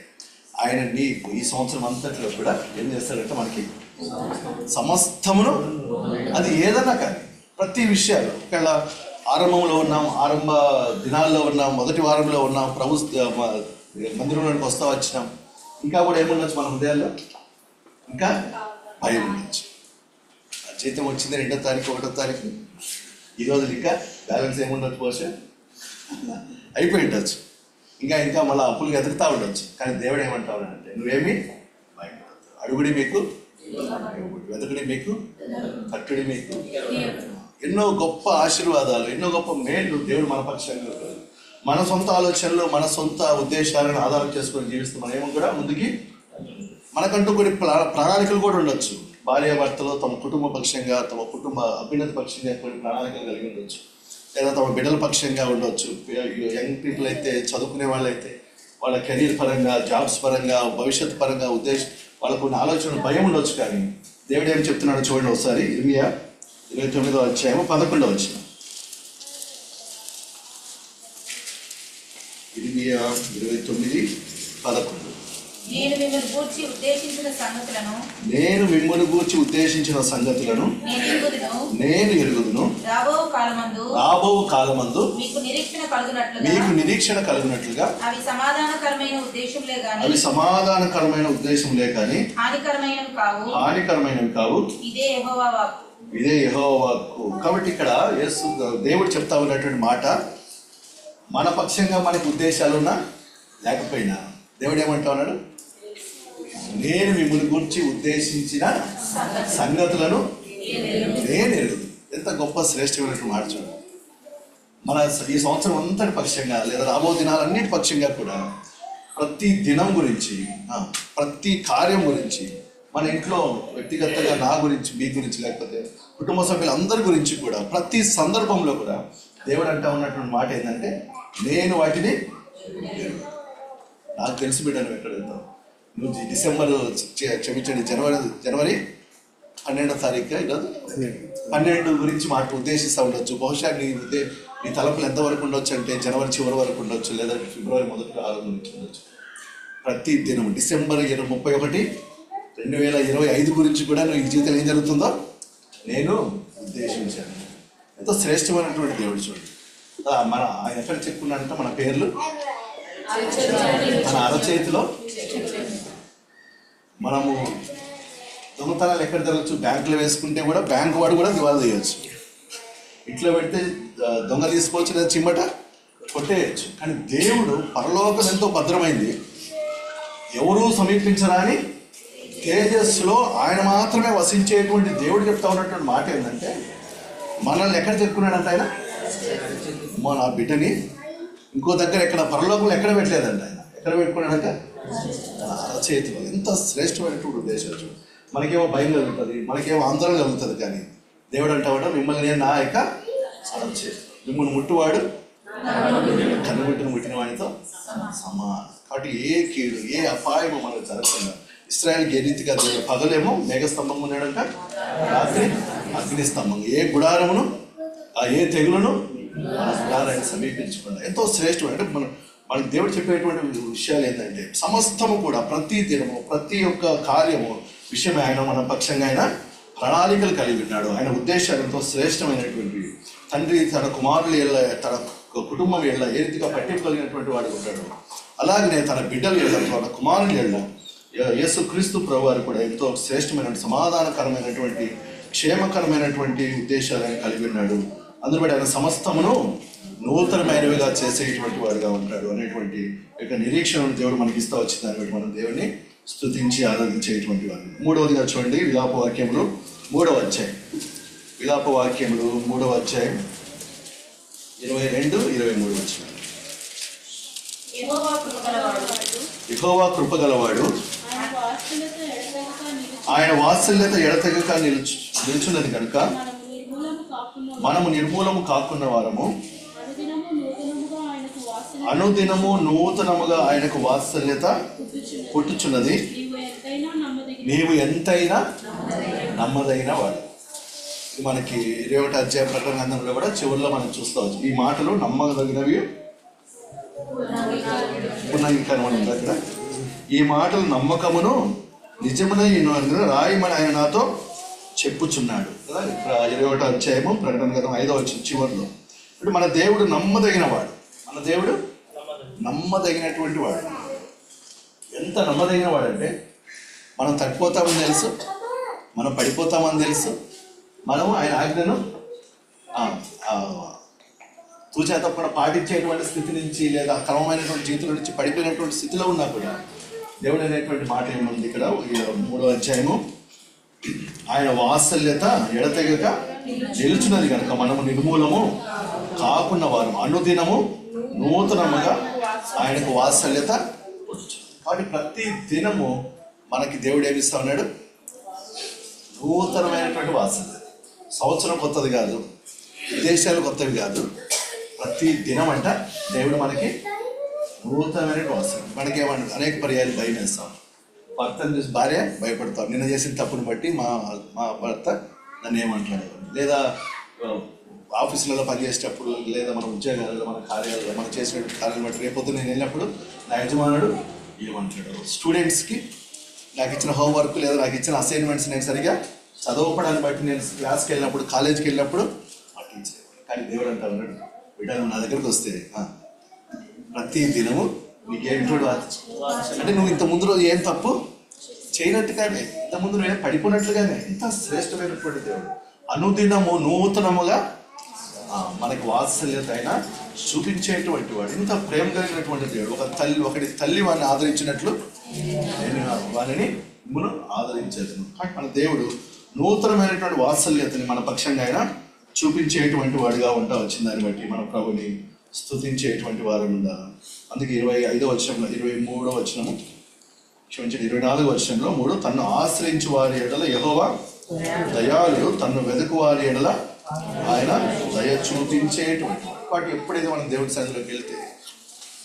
ఆయన నీకు ఈ సంవత్సరం అంతట్లో కూడా ఏం చేస్తాడంటే మనకి సమస్తమును, అది ఏదన్నా కానీ ప్రతి విషయాలు. ఒకవేళ ఆరంభంలో ఉన్నాం, ఆరంభ దినాల్లో ఉన్నాం, మొదటి వారంలో ఉన్నాం, ప్రభు మందిరంలోకి వస్తా వచ్చినాం, ఇంకా కూడా ఏముండొచ్చు మన హృదయాల్లో? ఇంకా భయం ఉండొచ్చు. జీతం వచ్చింది 2వ తారీఖు 1వ తారీఖు, ఈరోజు ఇంకా బ్యాలెన్స్ ఏముండొచ్చు, బహుశా అయిపోయి ఉండొచ్చు. ఇంకా మళ్ళీ అప్పులు ఎదుగుతూ ఉండొచ్చు. కానీ దేవుడు ఏమంటావు అంటే, నువ్వేమి భయపడతావు, అడుగుడి మీకు వెతకుడి మీకు కట్టుడి మీకు. ఎన్నో గొప్ప ఆశీర్వాదాలు, ఎన్నో గొప్ప మేలు దేవుడు మన పక్షంగా. మన సొంత ఆలోచనలు, మన సొంత ఉద్దేశాలను ఆధారం చేసుకొని జీవిస్తూ మనం ఏమో కూడా ముందుకి మనకంటూ కొన్ని ప్రణాళికలు కూడా ఉండొచ్చు. భార్యాభర్తలు తమ కుటుంబ పక్షంగా, తమ కుటుంబ అభ్యున్నతి పక్షంగా కొన్ని ప్రణాళికలు కలిగి ఉండొచ్చు, లేదా తమ బిడ్డల పక్షంగా ఉండొచ్చు. యంగ్ పీపుల్ అయితే, చదువుకునే వాళ్ళైతే వాళ్ళ కెరీర్ పరంగా, జాబ్స్ పరంగా, భవిష్యత్తు పరంగా వాళ్ళకు కొన్ని ఆలోచనలు భయం ఉండొచ్చు. కానీ దేవుడు ఏం చెప్తున్నాడు చూడండి ఒకసారి. 29వ అధ్యాయము 11వ వచనం. 29:11. నేను మిమ్మల్ని గూర్చి ఉద్దేశించిన సంగతులను నేను ఎరుగుదును. రాబోవు కాలమందు మీకు నిరీక్షణ కలుగునట్లుగా అవి సమాధానకరమైన ఉద్దేశంలే కానీ హానికరమైనవి కావు. ఇదే యెహోవా వాక్కు. కాబట్టి ఇక్కడ దేవుడు చెప్తా ఉన్నటువంటి మాట, మన పక్షంగా మనకి ఉద్దేశాలున్నా లేకపోయినా దేవుడు ఏమంటా ఉన్నాడు, నేను మిమ్మల్ని గురించి ఉద్దేశించిన సంగతులను నేను ఎరుగు. ఎంత గొప్ప శ్రేష్టమైనటువంటి మాట చూడండి. మన ఈ సంవత్సరం అంతటి పక్షంగా లేదా రాబో దినాలన్నిటి పక్షంగా కూడా ప్రతి దినం గురించి, ప్రతి కార్యం గురించి, మన ఇంట్లో వ్యక్తిగతంగా నా గురించి, మీ గురించి, లేకపోతే కుటుంబ సభ్యులందరి గురించి కూడా ప్రతి సందర్భంలో కూడా దేవుడు అంటా ఉన్నటువంటి మాట ఏంటంటే, నేను వాటిని నాకు తెలిసి బిడ్డను ఎక్కడ వెళ్తావు. నువ్వు డిసెంబర్ క్షమించండి జనవరి 12వ తారీఖు ఈరోజు 12 గురించి మాట ఉద్దేశిస్తూ ఉండొచ్చు. బహుశా నీ తలపులు ఎంతవరకు ఉండొచ్చు అంటే జనవరి చివరి వరకు ఉండొచ్చు, లేదా ఫిబ్రవరి మొదటి 6 గురించి ఉండొచ్చు. ప్రతి దినం డిసెంబర్ 31, 2025 గురించి కూడా నువ్వు ఈ జీవితంలో ఏం జరుగుతుందో నేను ఉద్దేశించాను. ఎంతో శ్రేష్టమైనటువంటి దేవుడు చూడండి. మన ఆయన ఎక్కడ చెప్పుకున్నాడంటే మన పేర్లు మన అరచేతిలో. మనము దొంగతనాలు ఎక్కడ జరగచ్చు, బ్యాంకులో వేసుకుంటే కూడా బ్యాంకు వాడు కూడా దివాలా తీయవచ్చు. ఇంట్లో పెడితే దొంగ తీసుకోవచ్చు, లేదా చిమ్మట కొట్టేయచ్చు. కానీ దేవుడు పరలోకం ఎంతో భద్రమైంది, ఎవరూ సమీపించరాని తేజస్సులో ఆయన మాత్రమే వసించేటువంటి దేవుడు చెప్తా ఉన్నటువంటి మాట ఏంటంటే, మనల్ని ఎక్కడ చెప్పుకున్నాడంట ఆయన, మన బిడ్డని ఇంకో దగ్గర ఎక్కడ పరలోకంలో ఎక్కడ పెట్టలేదంట ఆయన. ఎక్కడ పెట్టుకున్నాడంట, అరచేతిలో. ఎంత శ్రేష్టమైనటువంటి ఉద్దేశాలు. మనకేమో భయం కలుగుతుంది, మనకేమో ఆందోళన కలుగుతుంది. కానీ దేవుడు అంటావాడు, మిమ్మల్ని నేను నా యొక్క అరచేతి, మిమ్మల్ని ముట్టువాడు కన్నుగుట్టును ముట్టిన వాడితో సమానం. కాబట్టి ఏ కీడు, ఏ అపాయము మనకు జరగకుండా ఇశ్రాయేలుకి ఏ రీతిగా పగలేమో మేఘస్తంభం ఉన్నాడంట, రాత్రి అగ్నిస్తంభం. ఏ గుడారమును ఏ తెగులను మన గుడారాన్ని సమీపించకుండా. ఎంతో శ్రేష్టం. అంటే మనకి దేవుడు చెప్పేటువంటి విషయాలు ఏంటంటే, సమస్తము కూడా ప్రతి దినము ప్రతి ఒక్క కార్యము విషయమే ఆయన మన పక్షంగా ఆయన ప్రణాళికలు కలిగి ఉన్నాడు. ఆయన ఉద్దేశాలు ఎంతో శ్రేష్టమైనటువంటి. తండ్రి తన కుమారులు తన కుటుంబం ఏ రీతిగా పట్టింపు కలిగినటువంటి వాడు ఉంటాడు, అలాగనే తన బిడ్డలు తన కుమారులు యేసుక్రీస్తు ప్రభువారు కూడా ఎంతో శ్రేష్టమైన సమాధానకరమైనటువంటి క్షేమకరమైనటువంటి ఉద్దేశాలు ఆయన కలిగి ఉన్నాడు. అందులో ఆయన సమస్తమును నూతనమైనవిగా చేసేటువంటి వాడుగా ఉంటాడు అనేటువంటి యొక్క నిరీక్షణను దేవుడు మనకి ఇస్తా వచ్చింది. దాన్ని బట్టి మనం దేవుడిని స్తుతించి ఆరాధించేటువంటి వాడు. మూడవదిగా చూడండి, విలాప వాక్యములు 3వ అధ్యాయం. విలాప వాక్యములు 3వ అధ్యాయం 22-23 వచ్చిన. యెహోవా కృపగలవాడు, ఆయన వాత్సల్యత ఎడతెగక నిలుచున్నది కనుక మనము నిర్మూలము కాకున్న వారము, అనుదినము నూతనముగా ఆయనకు వాత్సల్యత పుట్టుచున్నది. నీవు ఎంతైనా నమ్మదైన వాడు. ఇది మనకి 21వ అధ్యాయం ప్రకటన గ్రంథంలో కూడా చివరిలో మనం చూస్తావచ్చు. ఈ మాటలు నమ్మదగినవి ఉన్నాయి. మనం దగ్గర ఈ మాటలు నమ్మకమును నిజమున రాయమని ఆయన నాతో చెప్పుచున్నాడు కదా. 21వ అధ్యాయము ప్రకటన గ్రంథం 5వ చివరిలో. ఇప్పుడు మన దేవుడు నమ్మదగిన వాడు. మన దేవుడు నమ్మదగినటువంటి వాడు. ఎంత నమ్మదగిన వాడంటే, మనం తగ్గిపోతామని తెలుసు, మనం పడిపోతామని తెలుసు, మనము ఆయన ఆజ్ఞను తూచా తప్పకుండా పాటించేటువంటి స్థితి నుంచి, లేదా క్రమమైనటువంటి జీవితంలో నుంచి పడిపోయినటువంటి స్థితిలో ఉన్నా కూడా దేవుడు అనేటువంటి మాట ఏముంది ఇక్కడ 3వ అధ్యాయము, ఆయన వాత్సల్యత ఎడతెగక నిలుచున్నది కనుక మనము నిర్మూలము కాకున్న వారు, అనుదినము నూతనముగా ఆయనకు వాత్సల్యత. కాబట్టి ప్రతి దినము మనకి దేవుడు ఏమిస్తా ఉన్నాడు, నూతనమైనటువంటి వాత్సల్యత. సంవత్సరం కొత్తది కాదు, విదేశాలు కొత్తవి కాదు, ప్రతి దినం అంట దేవుడు మనకి నూతనమైనటువంటి వాత్సల్యం. మనకి అనేక పర్యాలు భయం వేస్తాం, భర్తను చూసి భార్య భయపడతాం. నిన్న చేసిన తప్పును బట్టి మా భర్త నన్ను ఏమంటాడు, లేదా ఆఫీసులలో పనిచేసేటప్పుడు, లేదా మన ఉద్యోగాలలో, మన కార్యాలలో మనం చేసినటువంటి కార్యాలను బట్టి రేపొద్దు నేను వెళ్ళినప్పుడు నా యజమానుడు ఏమంటాడు. స్టూడెంట్స్కి నాకు ఇచ్చిన హోంవర్క్ లేదా నాకు ఇచ్చిన అసైన్మెంట్స్ నేను సరిగా చదవపడాన్ని బట్టి నేను క్లాస్కి వెళ్ళినప్పుడు, కాలేజీకి వెళ్ళినప్పుడు టీచర్. కానీ దేవుడు అంటా ఉన్నాడు, బిడ్డలు నా దగ్గరకు వస్తే ప్రతి దినము నీకేంటో అంటే నువ్వు ఇంత ముందు రోజు ఏం తప్పు చేయనట్టుగానే, ఇంత ముందు నువ్వేం పడిపోయినట్లుగానే. ఇంత శ్రేష్టమైనటువంటి దేవుడు. అనుదినము నూతనముగా మనకి వాత్సల్యత అయినా చూపించేటువంటి వాడు, ఇంత ప్రేమ కలిగినటువంటి దేవుడు. ఒకటి తల్లి వాడిని ఆదరించినట్లు నేను వారిని మిమ్మల్ని ఆదరించేది. కానీ మన దేవుడు నూతనమైనటువంటి వాత్సల్యతని మన పక్షంగా అయినా చూపించేటువంటి వాడిగా ఉంటా వచ్చిన దాన్ని బట్టి మన ప్రభుని స్తుతించేటువంటి వారు ఉందా. అందుకే 25వ వచనంలో 23వ వచనము క్షమించండి 24వ వచనంలో 3, తన్ను ఆశ్రయించు వారి ఎడల యెహోవా దయాళుడు, తన్ను వెతుకు వారి ఎడల ఆయన దయ చూపించేటువంటి వాటి. ఎప్పుడైతే మనం దేవుడి సన్నిధిలోకి వెళ్తే,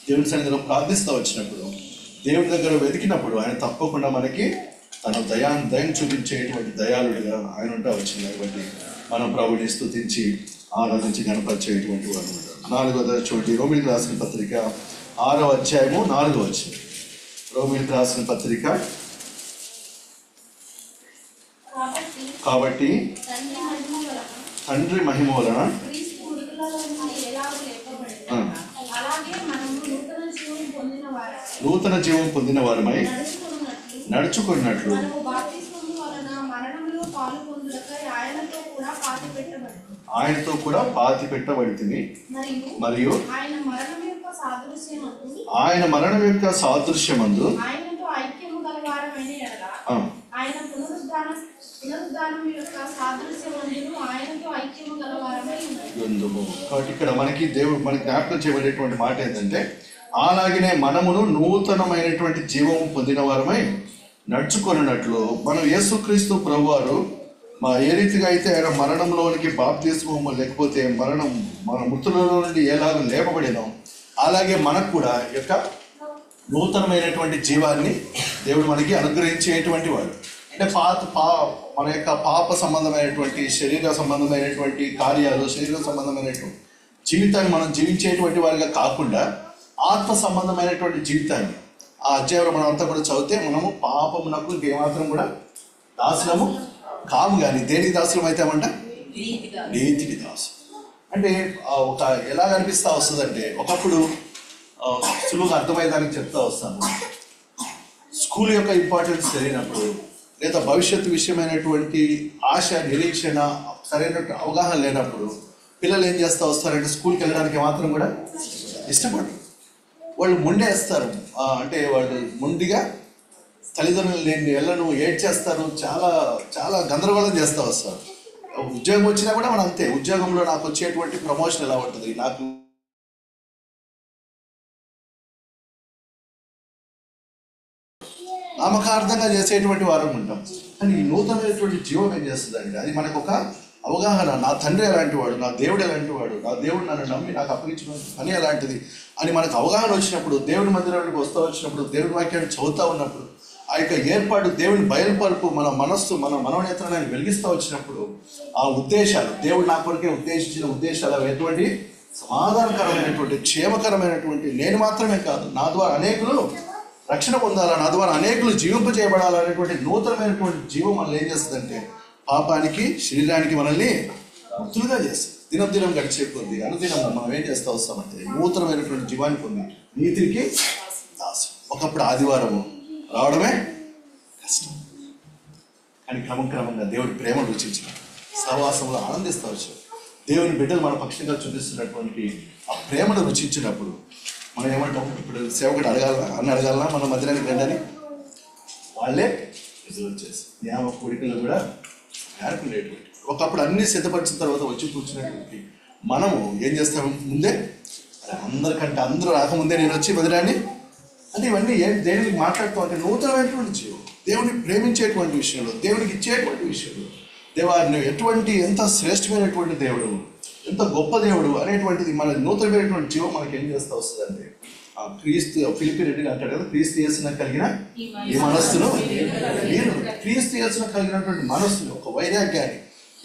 దేవుడి సన్నిధిలో ప్రార్థిస్తూ వచ్చినప్పుడు, దేవుడి దగ్గర వెతికినప్పుడు ఆయన తప్పకుండా మనకి తన దయం చూపించేటువంటి దయాళుడిగా ఆయన ఉంటా వచ్చింది. కాబట్టి మనం ప్రభుని స్తుతించి ఆరాధించి గణపరిచేటువంటి వాడు. 4వ చోటి రోమిలికి రాసిన పత్రిక 6వ అధ్యాయము 4వ వచనం. రోమిలికి రాసిన పత్రిక కాబట్టి తండ్రి మహిమ వలన నూతన జీవం పొందిన వారమై నడుచుకున్నట్లు ఆయనతో కూడా పాతి పెట్టబడింది. మరియు ఆయన మరణం యొక్క సాదృశ్యమందు కాబట్టి ఇక్కడ మనకి దేవుడు మనకి జ్ఞాపకం చేయబడేటువంటి మాట ఏంటంటే, అలాగనే మనమును నూతనమైనటువంటి జీవం పొందిన వారమై నడుచుకున్నట్లు మనం యేసుక్రీస్తు ప్రభువారు ఏ రీతిగా అయితే ఆయన మరణంలోనికి బాప్తిస్మము లేకపోతే మన మృతులలో నుండి ఎలాగో లేపబడినో, అలాగే మనకు కూడా యొక్క నూతనమైనటువంటి జీవాన్ని దేవుడు మనకి అనుగ్రహించేటువంటి వాడు. అంటే మన యొక్క పాప సంబంధమైనటువంటి శరీర సంబంధమైనటువంటి కార్యాలు, శరీర సంబంధమైనటువంటి జీవితాన్ని మనం జీవించేటువంటి వారిగా కాకుండా ఆత్మ సంబంధమైనటువంటి జీవితాన్ని ఆ అధ్యాయంలో మనం అంతా కూడా చదివితే, మనము పాపమునకు ఏమాత్రం కూడా దాసులము కాము. కానీ దేనికి దాసులం అవుతామంట? నీతికి దాసు. అంటే ఒక ఎలా అనిపిస్తూ వస్తుందంటే, ఒకప్పుడు సులువుగా అర్థమయ్యేదానికి చెప్తా వస్తాను. స్కూల్ యొక్క ఇంపార్టెన్స్ తెలియనప్పుడు, లేదా భవిష్యత్తు విషయమైనటువంటి ఆశ, నిరీక్షణ, సరైనటువంటి అవగాహన లేనప్పుడు పిల్లలు ఏం చేస్తూ వస్తారంటే, స్కూల్కి వెళ్ళడానికి మాత్రం కూడా ఇష్టపడరు. వాళ్ళు మొండేస్తారు. అంటే వాళ్ళు మొండిగా తల్లిదండ్రులు నేను వెళ్ళను ఏడ్ చేస్తారు, చాలా చాలా గందరగోళం చేస్తూ వస్తారు. ఉద్యోగం వచ్చినా కూడా మనం అంతే. ఉద్యోగంలో నాకు వచ్చేటువంటి ప్రమోషన్ ఎలా ఉంటుంది, నాకు నామకార్థంగా చేసేటువంటి వారం ఉంటాం. కానీ ఈ నూతనమైనటువంటి జీవం ఏం చేస్తుందంటే, అది మనకు ఒక అవగాహన. నా తండ్రి ఎలాంటి వాడు, నా దేవుడు ఎలాంటి వాడు, నా దేవుడు నన్ను నమ్మి నాకు అప్పగించిన పని ఎలాంటిది అని మనకు అవగాహన వచ్చినప్పుడు, దేవుడి మందిరానికి వస్తూ వచ్చినప్పుడు, దేవుడి వాక్యాన్ని చదువుతూ ఉన్నప్పుడు, ఆ యొక్క ఏర్పాటు దేవుని బయలుపరుపు మన మనస్సు, మన మనోనేత్రాన్ని వెలిగిస్తూ వచ్చినప్పుడు, ఆ ఉద్దేశాలు, దేవుడు నా కొరకే ఉద్దేశించిన ఉద్దేశాలు ఎటువంటి సమాధానకరమైనటువంటి, క్షేమకరమైనటువంటి, నేను మాత్రమే కాదు నా ద్వారా అనేకులు రక్షణ పొందాలా, నా ద్వారా అనేకులు జీవింపజేయబడాలనేటువంటి నూతనమైనటువంటి జీవం మనల్ని ఏం చేస్తుందంటే, పాపానికి, శరీరానికి మనల్ని ముక్తులుగా చేస్తుంది. దినం గడిచే కొద్ది అనుదినం మనం ఏం చేస్తూ వస్తామంటే, నూతనమైనటువంటి జీవాన్ని పొంది నీతికి దాసు. ఒకప్పుడు ఆదివారము రావడమే కష్టం, కానీ క్రమంగా దేవుడి ప్రేమను రుచించిన సహవాసంలో ఆనందిస్తూ వచ్చాం. దేవుని బిడ్డలు మన పక్షంగా చూపిస్తున్నటువంటి ఆ ప్రేమను రుచించినప్పుడు మనం ఏమంటాం? ఇప్పుడు సేవకుడు అడగాలన్నా మన మందిరానికి రండి, వాళ్ళే ఎదురు వచ్చేసి నియామ కోరికలు కూడా నేర్పులేటువంటి. ఒకప్పుడు అన్నీ సిద్ధపరిచిన తర్వాత వచ్చి కూర్చున్నటువంటి మనము ఏం చేస్తాము? ముందే అందరికంటే అందరూ రాకముందే నేను వచ్చి మందిరాన్ని అంటే ఇవన్నీ దేవునికి మాట్లాడుతూ అంటే నూతనమైనటువంటి జీవం, దేవుని ప్రేమించేటువంటి విషయంలో, దేవునికి ఇచ్చేటువంటి విషయంలో, దేవాన్ని ఎంత శ్రేష్టమైనటువంటి దేవుడు, ఎంత గొప్ప దేవుడు అనేటువంటిది మన నూతనమైనటువంటి జీవం మనకి ఏం చేస్తూ వస్తుందంటే, ఆ క్రీస్తు ఫిలిప్పీ రెడ్డి అంటాడు కదా, క్రీస్తు యేసున కలిగిన ఈ మనస్సును నేను క్రీస్తు యేసున కలిగినటువంటి మనస్సును, ఒక వైరాగ్యాన్ని.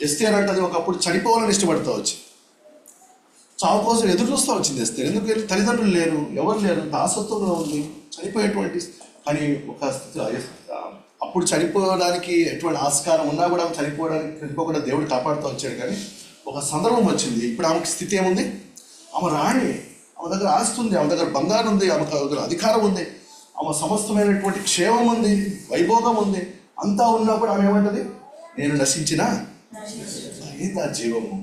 ఎస్తేర్ అంటది ఒకప్పుడు చనిపోవాలని ఇష్టపడతా వచ్చి చావు కోసం ఎదురు చూస్తూ వచ్చింది ఎస్తేర్. ఎందుకు? తల్లిదండ్రులు లేరు, ఎవరు లేరు, దాసత్వంలో ఉంది, చనిపోయేటువంటి. కానీ ఒక స్థితిలో అప్పుడు చనిపోవడానికి ఎటువంటి ఆస్కారం ఉన్నా కూడా చనిపోకుండా దేవుడు కాపాడుతూ వచ్చాడు. కానీ ఒక సందర్భం వచ్చింది, ఇప్పుడు ఆమెకి స్థితి ఏముంది? ఆమె రాణి, ఆమె దగ్గర ఆస్తి ఉంది, ఆమె దగ్గర బంగారం ఉంది, ఆమె దగ్గర అధికారం ఉంది, ఆమె సమస్తమైనటువంటి క్షేమం ఉంది, వైభోగం ఉంది, అంతా ఉన్నా కూడా ఆమె ఏమంటది? నేను నశించిన ఏంటి ఆ జీవము?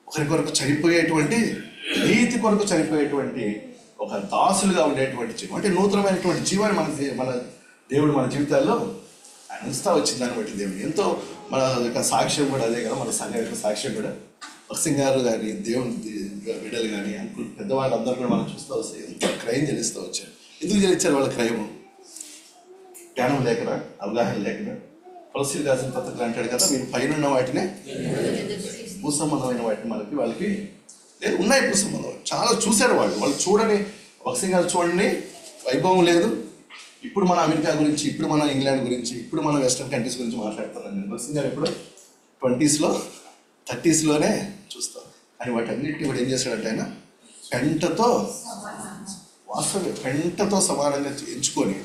ఒకరి కొరకు చనిపోయేటువంటి, నీతి కొరకు చనిపోయేటువంటి ఒక దాసులుగా ఉండేటువంటి జీవం. అంటే నూతనమైనటువంటి జీవాన్ని మన దేవుడు మన జీవితాల్లో ఆయన ఉంచుతా వచ్చింది. దాన్ని బట్టి దేవుడు ఎంతో మన యొక్క సాక్ష్యం కూడా అదే కదా, మన సంఘం యొక్క సాక్ష్యం కూడా. భక్సింగ్ గారు కానీ, దేవుని బిడ్డలు కానీ, అంకుల్ పెద్దవాళ్ళందరూ కూడా మనం చూస్తూ వస్తాయి. ఎంత క్రైమ్ చెల్లిస్తూ వచ్చారు. ఎందుకు చెల్లించారు వాళ్ళ క్రైమ్? జ్ఞానం లేకనా, అవగాహన లేకనా? తులసి రాసిన పత్రికలు అంటాడు కదా, మీరు పైన వాటినే భూసంబంధమైన వాటిని వాళ్ళకి లేదు, ఉన్నాయి భూసంబంధం. చాలా చూశారు వాళ్ళు చూడని. భక్సింగ్ గారు చూడండి, వైభవం లేదు. ఇప్పుడు మన అమెరికా గురించి, ఇప్పుడు మన ఇంగ్లాండ్ గురించి, ఇప్పుడు మన వెస్ట్రన్ కంట్రీస్ గురించి మాట్లాడుతున్నాను నేను. భక్సింగ్ గారు ఎప్పుడు 20s, 30sలోనే చూస్తాం. కానీ వాటన్నిటిని కూడా ఏం చేశాడంటే ఆయన పెంటతో, వాస్తవం పెంటతో సమానంగా ఎంచుకొని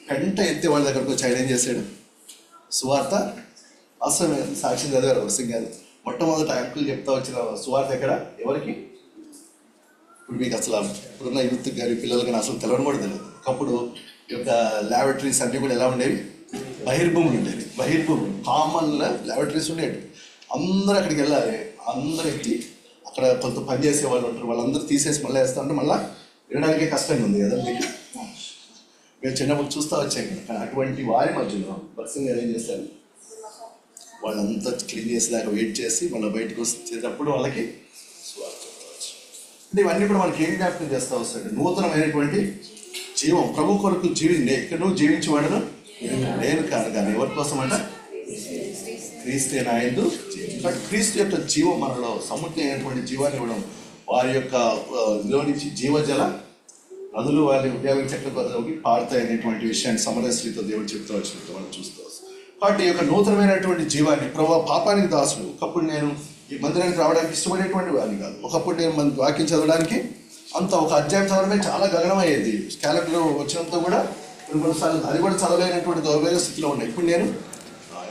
పెంట ఎత్తే వాళ్ళ దగ్గరకు వచ్చి ఆయన ఏం చేశాడు? సువార్త వాస్తవమే సాక్ష్యం చదివారు భక్సింగ్ గారు. మొట్టమొదట అంకుల్ చెప్తా వచ్చిన సువార్త ఎక్కడ, ఎవరికి? ఇప్పుడు మీకు అసలు ఇప్పుడున్న యూత్ కానీ పిల్లలు కానీ అసలు తెలవడం కూడా తెలియదు. ఒకప్పుడు ఈ యొక్క ల్యాబొరేటరీస్ అన్నీ కూడా ఎలా ఉండేవి? బహిర్భూములు ఉండేవి. బహిర్భూములు కామన్ ల్యాబొరేటరీస్ ఉండేవి. అందరూ అక్కడికి వెళ్ళాలి. అందరూ ఎక్కి అక్కడ కొంత పని చేసే వాళ్ళు ఉంటారు, వాళ్ళందరూ తీసేసి మళ్ళీ వేస్తా ఉంటే మళ్ళీ వినడానికే కష్టంగా ఉంది కదా మీకు. మేము చిన్నప్పుడు చూస్తూ వచ్చాం కదా. కానీ అటువంటి వారి మధ్యలో భక్సింగ్ గారు ఏం చేస్తారు? వాళ్ళంతా క్లీన్ చేసేదాకా వెయిట్ చేసి మళ్ళీ బయటకు వచ్చేటప్పుడు వాళ్ళకి స్వార్థ. అంటే ఇవన్నీ కూడా మనకి ఏం జ్ఞాపకం చేస్తూ వస్తాడు? నూతనమైనటువంటి జీవం. ప్రభు కొరకు ఇక్కడ నువ్వు జీవించేవాడును నేను కాదు, కానీ ఎవరి కోసం అంట? క్రీస్తే నాయందు. క్రీస్తు యొక్క జీవం మనలో సముద్రమైనటువంటి జీవాన్ని ఇవ్వడం, వారి యొక్క నుంచి జీవజల నదులు వారి ఉద్యోగం చెట్ల కొద్దికి పారుతాయి అనేటువంటి విషయాన్ని సమరశ్రీతో దేవుడు చెప్తూ వచ్చినట్టు మనం చూస్తూ వస్తాం. కాబట్టి ఈ యొక్క నూతనమైనటువంటి జీవాన్ని, ప్రభు పాపానికి దాసుడు. ఒకప్పుడు నేను ఈ మందిరానికి రావడానికి ఇష్టపడేటువంటి వాడిని కాదు. ఒకప్పుడు నేను మన వాక్యం చదవడానికి అంత ఒక అధ్యాయం చదవడమే చాలా గగనమయ్యేది. క్యాలెండర్లో వచ్చినంత కూడా కొన్నిసార్లు అది కూడా చదవలేనటువంటి దౌర్భాగ్య స్థితిలో ఉన్నాయి. ఇప్పుడు నేను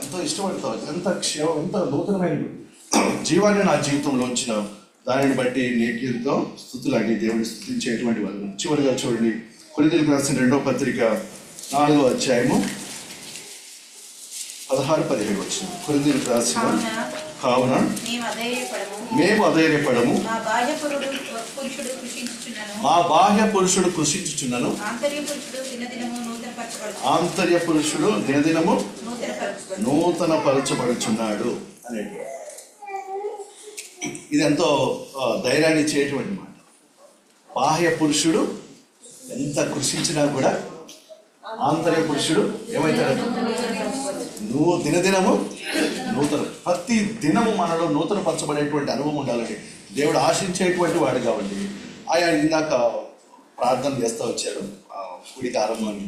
ఎంతో ఇష్టపడతాను. ఎంత క్షేమం, ఎంత నూతనమైన జీవాన్ని నా జీవితంలో ఉంచిన దానిని బట్టి నేటితో స్తుతులాగి దేవుడిని స్తుతించేటువంటి వాళ్ళు. చివరిగా చూడండి, కొరింథీయులకు రాసిన 2వ పత్రిక 4వ అధ్యాయము 16-17 వచ్చిన. కొరింథీయులకు రాసిన కావున మేము అధైర్యపడము, మా బాహ్య పురుషుడు కృషించుచున్నను, ఆంతర్య పురుషుడు దినదినము నూతన పరచబడుచున్నాడు అనేది. ఇది ఎంతో ధైర్యాన్ని ఇచ్చేటువంటి మాట. బాహ్య పురుషుడు ఎంత కృషించినా కూడా ఆంతర్య పురుషుడు ఏమవుతాడు? నువ్వు దినదినము నూతన, ప్రతి దినము మనలో నూతన పరచబడేటువంటి అనుభవం ఉండాలని దేవుడు ఆశించేటువంటి వాడు. కాబట్టి ఆయన ఇందాక ప్రార్థన చేస్తూ వచ్చాడు కూడిక ఆరంభాన్ని.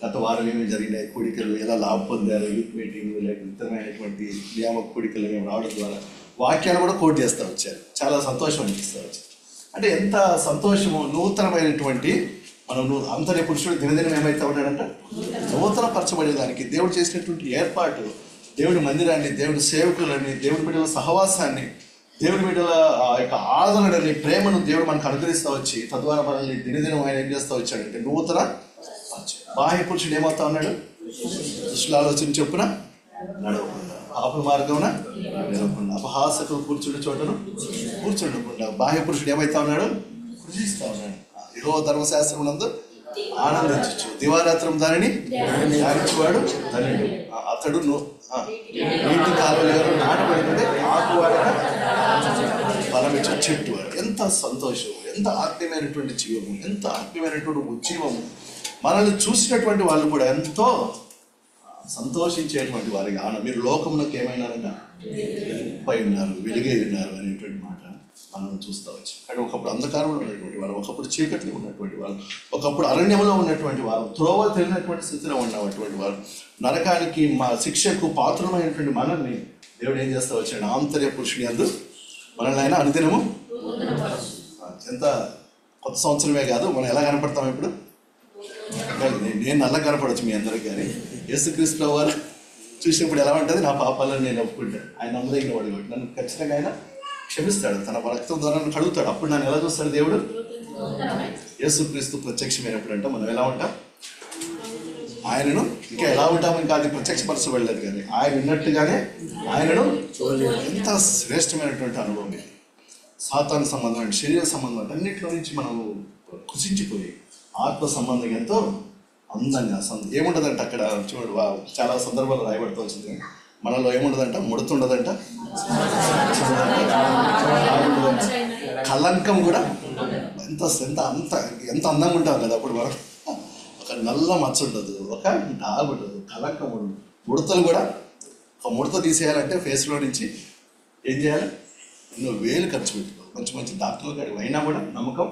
గత వారం ఏమి జరిగినాయి, కూడికలు ఎలా లాభం పొందారు, యూత్ మీటింగ్ లేక ఇతరమైనటువంటి నియామక కూడికలు మేము రావడం ద్వారా వాక్యాలు కూడా కోట్ చేస్తూ వచ్చారు. చాలా సంతోషం అనిపిస్తూ వచ్చారు. అంటే ఎంత సంతోషము! నూతనమైనటువంటి మనం అంతర్య పురుషుడు దినదినం ఏమైతే ఉన్నాడంట? నూతన పరచబడేదానికి దేవుడు చేసినటువంటి ఏర్పాటు, దేవుడి మందిరాన్ని, దేవుడి సేవకులని, దేవుడి బిడ్డల సహవాసాన్ని, దేవుడి బిడ్డల యొక్క ఆదరణని, ప్రేమను దేవుడు మనకు అనుగ్రహిస్తూ వచ్చి తద్వారా మనల్ని దినదినం ఆయన ఏం చేస్తూ వచ్చాడంటే నూతన. బాహ్య పురుషుడు ఏమవుతా ఉన్నాడు? దుష్టుల ఆలోచన చొప్పున నడవకుండా, పాపల మార్గమున నిలవకుండా, అపహాసకులు కూర్చుండే చోటను కూర్చుండకుండా బాహ్య పురుషుడు ఏమైతా ఉన్నాడు? కృషిస్తూ ఉన్నాడు. యెహోవా ధర్మశాస్త్రం నందు ఆనందించు, దివారాత్రం దానిని ధ్యానించువాడు ధన్యుడు. అతడు నీటి కాలువలు నాటబడినదే ఆకువాడక ఫలమిచ్చే చెట్టు. ఎంత సంతోషం! ఎంత ఆత్మీయమైనటువంటి జీవము, ఎంత ఆత్మీయమైనటువంటి ఉజ్జీవము! మనల్ని చూసినటువంటి వాళ్ళు కూడా ఎంతో సంతోషించేటువంటి వారికి మీరు లోకమునకు ఏమైనారంట? పై ఉన్నారు, వెలుగై ఉన్నారు అనేటువంటి మాట మనం చూస్తూ వచ్చాం. కానీ ఒకప్పుడు అంధకారంలో ఉన్నటువంటి వారు, ఒకప్పుడు చీకట్లో ఉన్నటువంటి వారు, ఒకప్పుడు అరణ్యంలో ఉన్నటువంటి వారు, త్రోవ తెలియనటువంటి స్థితిలో ఉన్నటువంటి వారు, నరకానికి మా శిక్షకు పాత్రమైనటువంటి మనల్ని దేవుడు ఏం చేస్తూ వచ్చాడు? ఆంతర్య పురుషుని యందు మనల్ని ఆయన అనుదినము. ఎంత కొత్త సంవత్సరమే కాదు, మనం ఎలా కనపడతాం ఇప్పుడు? నేను నల్ల కనపడవచ్చు మీ అందరికి, కానీ యేసుక్రీస్తు వారు చూసినప్పుడు ఎలా ఉంటుంది? నా పాపాలను నేను ఒప్పుకుంటాను. ఆయన నమ్మదగిన వాడు కాబట్టి నన్ను ఖచ్చితంగా ఆయన క్షమిస్తాడు, తన రక్తం ద్వారా నన్ను కడుగుతాడు. అప్పుడు నన్ను ఎలా చూస్తాడు దేవుడు? యేసుక్రీస్తు ప్రత్యక్షమైనప్పుడు అంటే మనం ఎలా ఉంటాం? ఆయనను ఇంకా ఎలా ఉంటామో ఇంకా అది ప్రత్యక్షపరచబడలేదు, కానీ ఆయన ఉన్నట్టుగానే ఆయనను ఎంత శ్రేష్టమైనటువంటి అనుభవం ఇది. సాతాను సంబంధం, శరీర సంబంధం అన్నింటిలో నుంచి మనం కుసించిపోయి ఆత్మ సంబంధం ఎంతో అందంగా ఏముండదంట అక్కడ చూడు, చాలా సందర్భాలు రాయబడుతూ వచ్చింది. మనలో ఏముండదంట, ముడుతుండదంట, కలంకం కూడా ఎంత ఎంత అంత ఎంత అందంగా ఉంటాం కదా అప్పుడు మనం. ఒక నల్ల మచ్చ ఉండదు, ఒక డాగ్ ఉండదు, కలంకం ఉండదు, ముడతలు కూడా. ఒక ముడత తీసేయాలంటే ఫేస్లో నుంచి ఏం చేయాలి, ఎన్నో వేలు ఖర్చు పెట్టుకో, మంచి మంచి డాక్టర్లు కాడికి అయినా కూడా నమ్మకం.